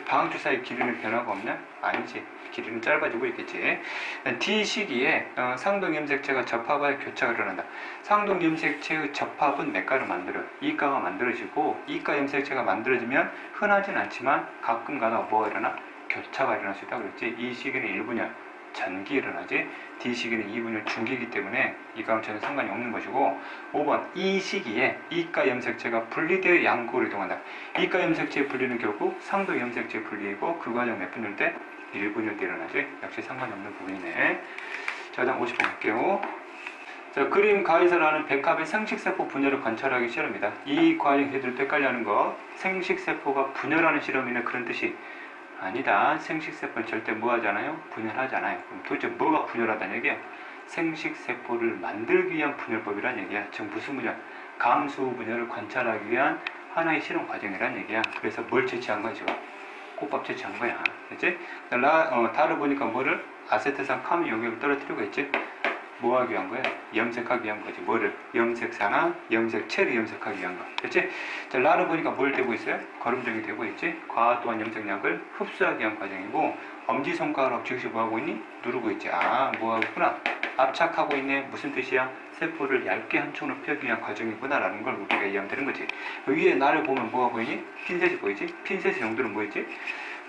방주 사이 길이는 변화가 없냐? 아니지. 길이는 짧아지고 있겠지. D시기에 상동 염색체가 접합하여 교차가 일어난다. 상동 염색체의 접합은 몇 가를 만들어요? 이가가 만들어지고, 이가 염색체가 만들어지면 흔하진 않지만 가끔 가다 뭐가 일어나? 교차가 일어날 수 있다고 그랬지. 이 시기는 1분열. 전기 일어나지. D시기는 2분열 중기이기 때문에 이가랑 전혀 상관이 없는 것이고, 5번 이 시기에 이가 염색체가 분리되어 양극으로 이동한다. 이가 염색체의 분리는 결국 상도 염색체의 분리이고, 그 과정 몇 분열 때? 1분열 때 일어나지. 역시 상관이 없는 부분이네. 자, 다음 50번 갈게요. 자, 그림 가에서 나는 백합의 생식세포 분열을 관찰하기 실험이다. 이 과정 해들 때 헷갈려하는 거, 생식세포가 분열하는 실험이네 그런 뜻이 아니다. 생식세포는 절대 뭐 하잖아요? 분열하잖아요. 그럼 도대체 뭐가 분열하다는 얘기야? 생식세포를 만들기 위한 분열법이란 얘기야. 지금 무슨 분열? 감수 분열을 관찰하기 위한 하나의 실험 과정이란 얘기야. 그래서 뭘 채취한 거야 지금? 꽃밥 채취한 거야. 됐지? 달을 보니까 뭐를? 아세트산 카미 용액을 떨어뜨리고 있지? 뭐 하기 위한 거야? 염색하기 위한 거지. 뭐를? 염색사나 염색체를 염색하기 위한 거. 됐지? 자, 라를 보니까 뭘 되고 있어요? 거름종이 되고 있지? 과학 또한 염색약을 흡수하기 위한 과정이고, 엄지손가락 즉시 뭐 하고 있니? 누르고 있지. 아, 뭐 하고 있구나. 압착하고 있네. 무슨 뜻이야? 세포를 얇게 한 촉으로 펴기 위한 과정이구나 라는 걸 우리가 이해하면 되는 거지. 위에 나를 보면 뭐가 보이니? 핀셋이 보이지? 핀셋의 용도는 뭐였지?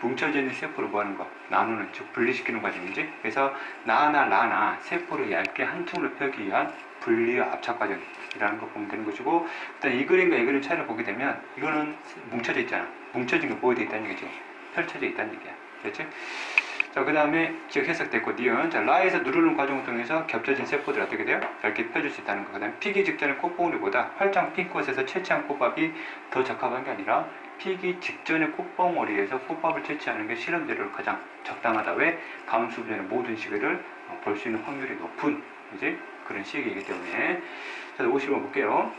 뭉쳐져 있는 세포를 뭐 하는 거? 나누는, 즉 분리시키는 과정이지. 그래서 나나 라나 세포를 얇게 한 층으로 펴기 위한 분리와 압착 과정이라는 거 보면 되는 것이고, 일단 이 그림과 이 그림 차이를 보게 되면 이거는 뭉쳐져 있잖아. 뭉쳐진 게 뭐에 돼 있다는 얘기지? 펼쳐져 있다는 얘기야. 됐지? 자, 그 다음에 즉 해석됐고, 니은. 자, 라에서 누르는 과정을 통해서 겹쳐진 세포들 어떻게 돼요? 얇게 펴줄 수 있다는 거. 그 다음에 피기 직전의 꽃봉오리보다 활짝 핀 꽃에서 채취한 꽃밥이 더 적합한 게 아니라 피기 직전의 꽃봉오리에서 꽃밥을 채취하는 게 실험 재료로 가장 적당하다. 왜? 감수분열의 모든 시기를 볼 수 있는 확률이 높은 이제 그런 시기이기 때문에. 자, 50번 볼게요.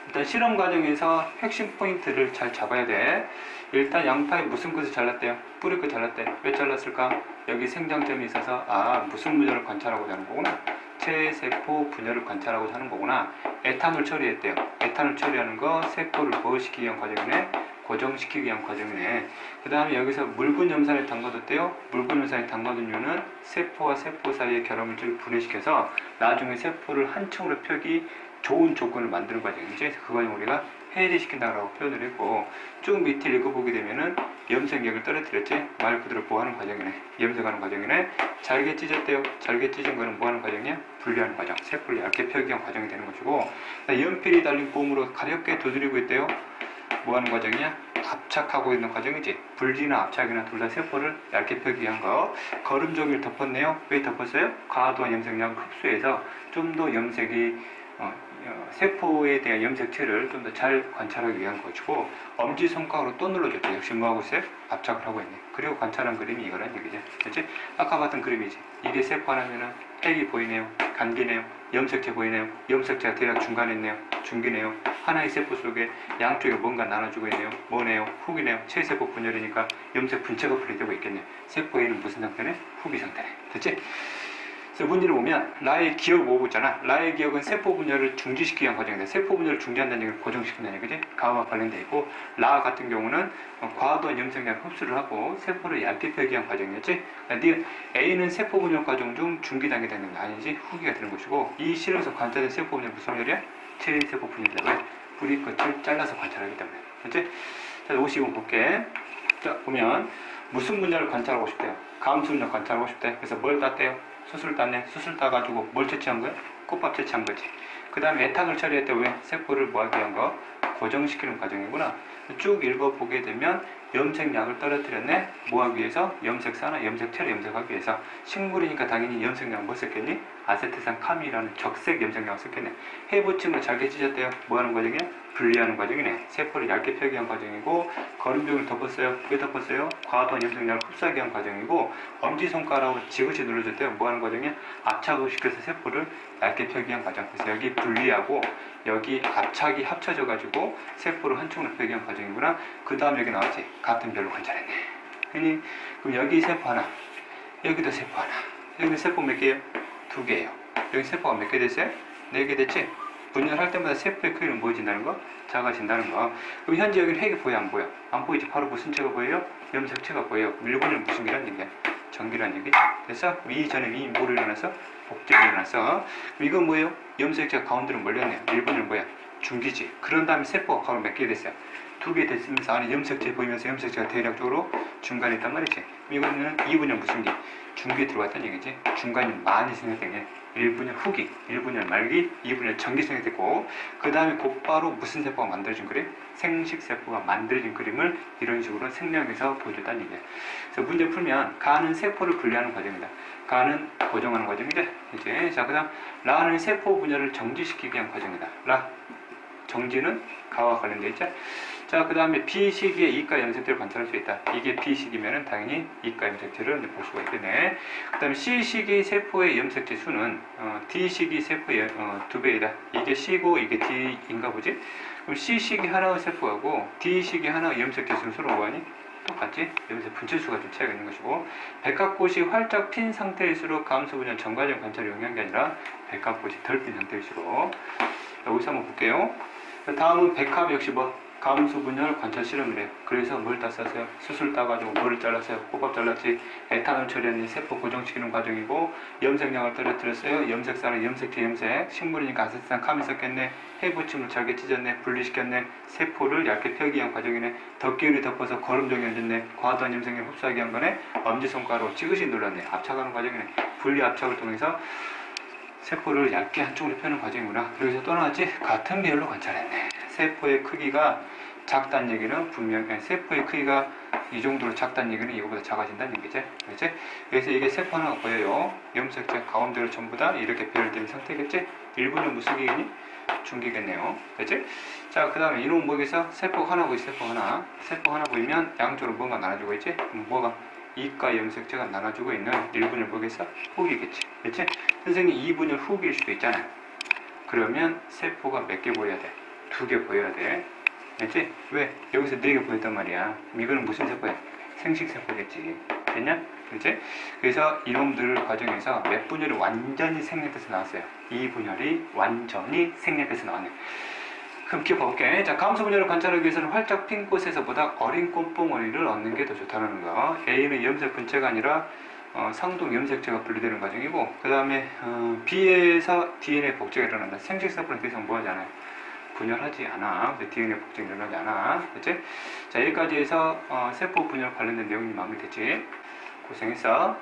일단 실험 과정에서 핵심 포인트를 잘 잡아야 돼. 일단 양파에 무슨 것을 잘랐대요? 뿌리 끝 잘랐대. 왜 잘랐을까? 여기 생장점이 있어서 무슨 분열을 관찰하고자 하는 거구나. 체세포 분열을 관찰하고자 하는 거구나. 에탄올 처리했대요. 에탄올 처리하는 거 세포를 뭐 시키기 위한 과정이네? 고정시키기 위한 과정이네. 그 다음에 여기서 묽은 염산에 담가뒀대요. 묽은 염산에 담가둔 이유는 세포와 세포 사이의 결합물질을 분해시켜서 나중에 세포를 한 층으로 펴기 좋은 조건을 만드는 과정이지. 그 과정을 우리가 해리시킨다고 표현을 했고, 쭉 밑에 읽어보게 되면은 염색약을 떨어뜨렸지. 말 그대로 뭐하는 과정이네. 염색하는 과정이네. 잘게 찢었대요. 잘게 찢은 거는 뭐하는 과정이야? 분리하는 과정. 세포를 얇게 펴기 위한 과정이 되는 것이고, 연필이 달린 폼으로 가볍게 두드리고 있대요. 뭐하는 과정이야? 압착하고 있는 과정이지. 분리나 압착이나 둘 다 세포를 얇게 펴기 위한 거. 거름종이를 덮었네요. 왜 덮었어요? 과도한 염색약을 흡수해서 좀 더 염색이 세포에 대한 염색체를 좀 더 잘 관찰하기 위한 것이고, 엄지손가락으로 또 눌러줬죠. 역시 뭐하고 있어요? 압착을 하고 있네. 그리고 관찰한 그림이 이거란 얘기죠. 그렇지? 아까 봤던 그림이지. 이게 세포 하나면은 핵이 보이네요. 간기네요. 염색체 보이네요. 염색체가 대략 중간에 있네요. 중기네요. 하나의 세포 속에 양쪽에 뭔가 나눠주고 있네요. 뭐네요? 훅이네요. 체세포 분열이니까 염색 분체가 분리되고 있겠네요. 세포에는 무슨 상태네? 훅이 상태네. 됐지? 그래서 문제를 보면 라의 기억 오고 있잖아. 라의 기억은 세포 분열을 중지시키기 위한 과정인데, 세포 분열을 중지한다는 얘기를 고정시킨다는 얘기지. 가와 관련되어 있고, 라 같은 경우는 과도한 염색약 흡수를 하고 세포를 얇게 펴기 위한 과정이었지. 그러니까 A는 세포 분열 과정 중 중기 단계 되는 거 아니지, 후기가 되는 것이고, 이 실험에서 관찰된 세포 분열 무슨 분열이야? 체세포 분열이라고 해. 뿌리 끝을 잘라서 관찰하기 때문에. 그렇지? 자, 50번 볼게. 자, 보면 무슨 분열을 관찰하고 싶대요? 감수 분열 관찰하고 싶대. 그래서 뭘 땄대요? 수술 땄네. 수술 따가지고 뭘 채취한 거야? 꽃밥 채취한 거지. 그 다음에 에탄올 처리할 때 왜? 세포를 뭐 하기 위한 거? 고정시키는 과정이구나. 쭉 읽어보게 되면 염색약을 떨어뜨렸네. 뭐 하기 위해서? 염색사나 염색체를 염색하기 위해서. 식물이니까 당연히 염색약을 뭐 썼겠니? 아세트산 카민이라는 적색 염색약을 썼겠네. 해부층을 잘게 찢었대요. 뭐 하는 과정이야? 분리하는 과정이네. 세포를 얇게 펴기 위한 과정이고, 거름종을 덮었어요. 왜 덮었어요? 과도한 염색약을 흡수하기 위한 과정이고, 엄지손가락으로 지그시 눌러줬대요. 뭐 하는 과정이야? 압착을 시켜서 세포를 얇게 펴기 위한 과정. 그래서 여기 분리하고 여기 압착이 합쳐져 가지고 세포를 한 층으로 펴기 위한 과정이구나. 그 다음 여기 나왔지. 같은 별로 관찰했네. 그럼 여기 세포 하나, 여기도 세포 하나. 여기 세포 몇 개예요? 2개예요. 여기 세포가 몇 개 됐어요? 4개 됐지? 분열할 때마다 세포의 크기는 뭐해진다는 거? 작아진다는 거. 그럼 현재 여기는 핵이 보여, 안 보여? 안 보이지? 바로 무슨 체가 보여요? 염색체가 보여요. 밀분율 무슨 기란 얘기야? 전기란 얘기지. 그래서 이전에 뭐로 일어나서? 복제로 일어났어. 그럼 이건 뭐예요? 염색체가 가운데로 몰렸네요. 밀분율 뭐야? 중기지. 그런 다음에 세포가 가로 몇 개 됐어요? 2개 됐으면서 안에 염색체 보이면서 염색체가 대략적으로 중간에 있단 말이지. 이거는 2분열 무슨 기? 중기에 들어갔다는 얘기지. 중간이 많이 생겼던 게 1분열 후기, 1분열 말기, 2분열 전기 생겼고, 그 다음에 곧바로 무슨 세포가 만들어진 그림? 생식세포가 만들어진 그림을 이런 식으로 생략해서 보여줬다는 얘기야. 그래서 문제 풀면 가는 세포를 분리하는 과정이다. 가는 고정하는 과정이지. 이제 자, 그 다음 라는 세포 분열을 정지시키기 위한 과정이다. 라 정지는 가와 관련되어 있죠. 자, 그 다음에 B 시기에 이가 염색체를 관찰할 수 있다. 이게 B 시기면은 당연히 이가 염색체를 볼 수가 있겠네. 그 다음에 C 시기 세포의 염색체 수는 D 시기 세포의 2배이다. 이게 C고 이게 D인가 보지? 그럼 C 시기 하나의 세포하고 D 시기 하나의 염색체 수는 서로 뭐하니? 똑같지? 염색 분체수가 좀 차이가 있는 것이고, 백합꽃이 활짝 핀 상태일수록 감수 분열 전과적 관찰에 영향이 아니라 백합꽃이 덜 핀 상태일수록. 여기서 한번 볼게요. 다음은 백합 역시 뭐 감수 분열 관찰 실험이래요. 그래서 뭘 땄었어요? 수술 따가지고 뭐를 잘랐어요? 꽃밥 잘랐지. 에탄올 처리하는 세포 고정시키는 과정이고, 염색약을 떨어뜨렸어요. 염색사는 염색체 염색. 식물이니까 아세트산 카민 썼겠네. 해부침을 잘게 찢었네. 분리시켰네. 세포를 얇게 펴기 위한 과정이네. 덮개울이 덮어서 거름종이 얹었네. 과도한 염색약 흡수하기 위한 거네. 엄지손가락으로 지그시 눌렀네. 압착하는 과정이네. 분리 압착을 통해서 세포를 얇게 한쪽으로 펴는 과정이구나. 그래서 또 나왔지? 같은 비율로 관찰했네. 세포의 크기가 작다는 얘기는 분명히 세포의 크기가 이 정도로 작다는 얘기는 이거보다 작아진다는 얘기지. 그렇지? 그래서 이게 세포 하나가 보여요. 염색체 가운데로 전부 다 이렇게 배열된 상태겠지? 1분열 무슨 기겠니? 중기겠네요. 그렇지? 자, 그 다음에 이놈 뭐겠어? 세포 하나 보이 세포 하나. 세포 하나 보이면 양쪽으로 뭔가 나눠주고 있지? 뭐가? 이가 염색체가 나눠주고 있는 1분열 뭐겠어? 후기겠지. 그렇지? 선생님 2분열 후기일 수도 있잖아요. 그러면 세포가 몇 개 보여야 돼? 2개 보여야 돼. 알지? 왜? 여기서 4개 보였단 말이야. 그럼 이거는 무슨 세포야? 생식세포겠지. 됐냐? 그렇지? 그래서 이놈들 과정에서 몇 분열이 완전히 생략돼서 나왔어요. 이 분열이 완전히 생략돼서 나왔네. 그럼 기억해볼게. 자, 감소 분열을 관찰하기 위해서는 활짝 핀 꽃에서보다 어린 꽃봉오리를 얻는 게 더 좋다는 거. A는 염색 분체가 아니라 상동 염색체가 분리되는 과정이고, 그 다음에 B에서 DNA 복제가 일어난다. 생식세포는 더 이상 뭐하지 않아요? 분열하지 않아. DNA 복제가 일어나지 않아. 그렇지? 자, 여기까지 해서 세포 분열 관련된 내용이 마무리됐지. 고생했어.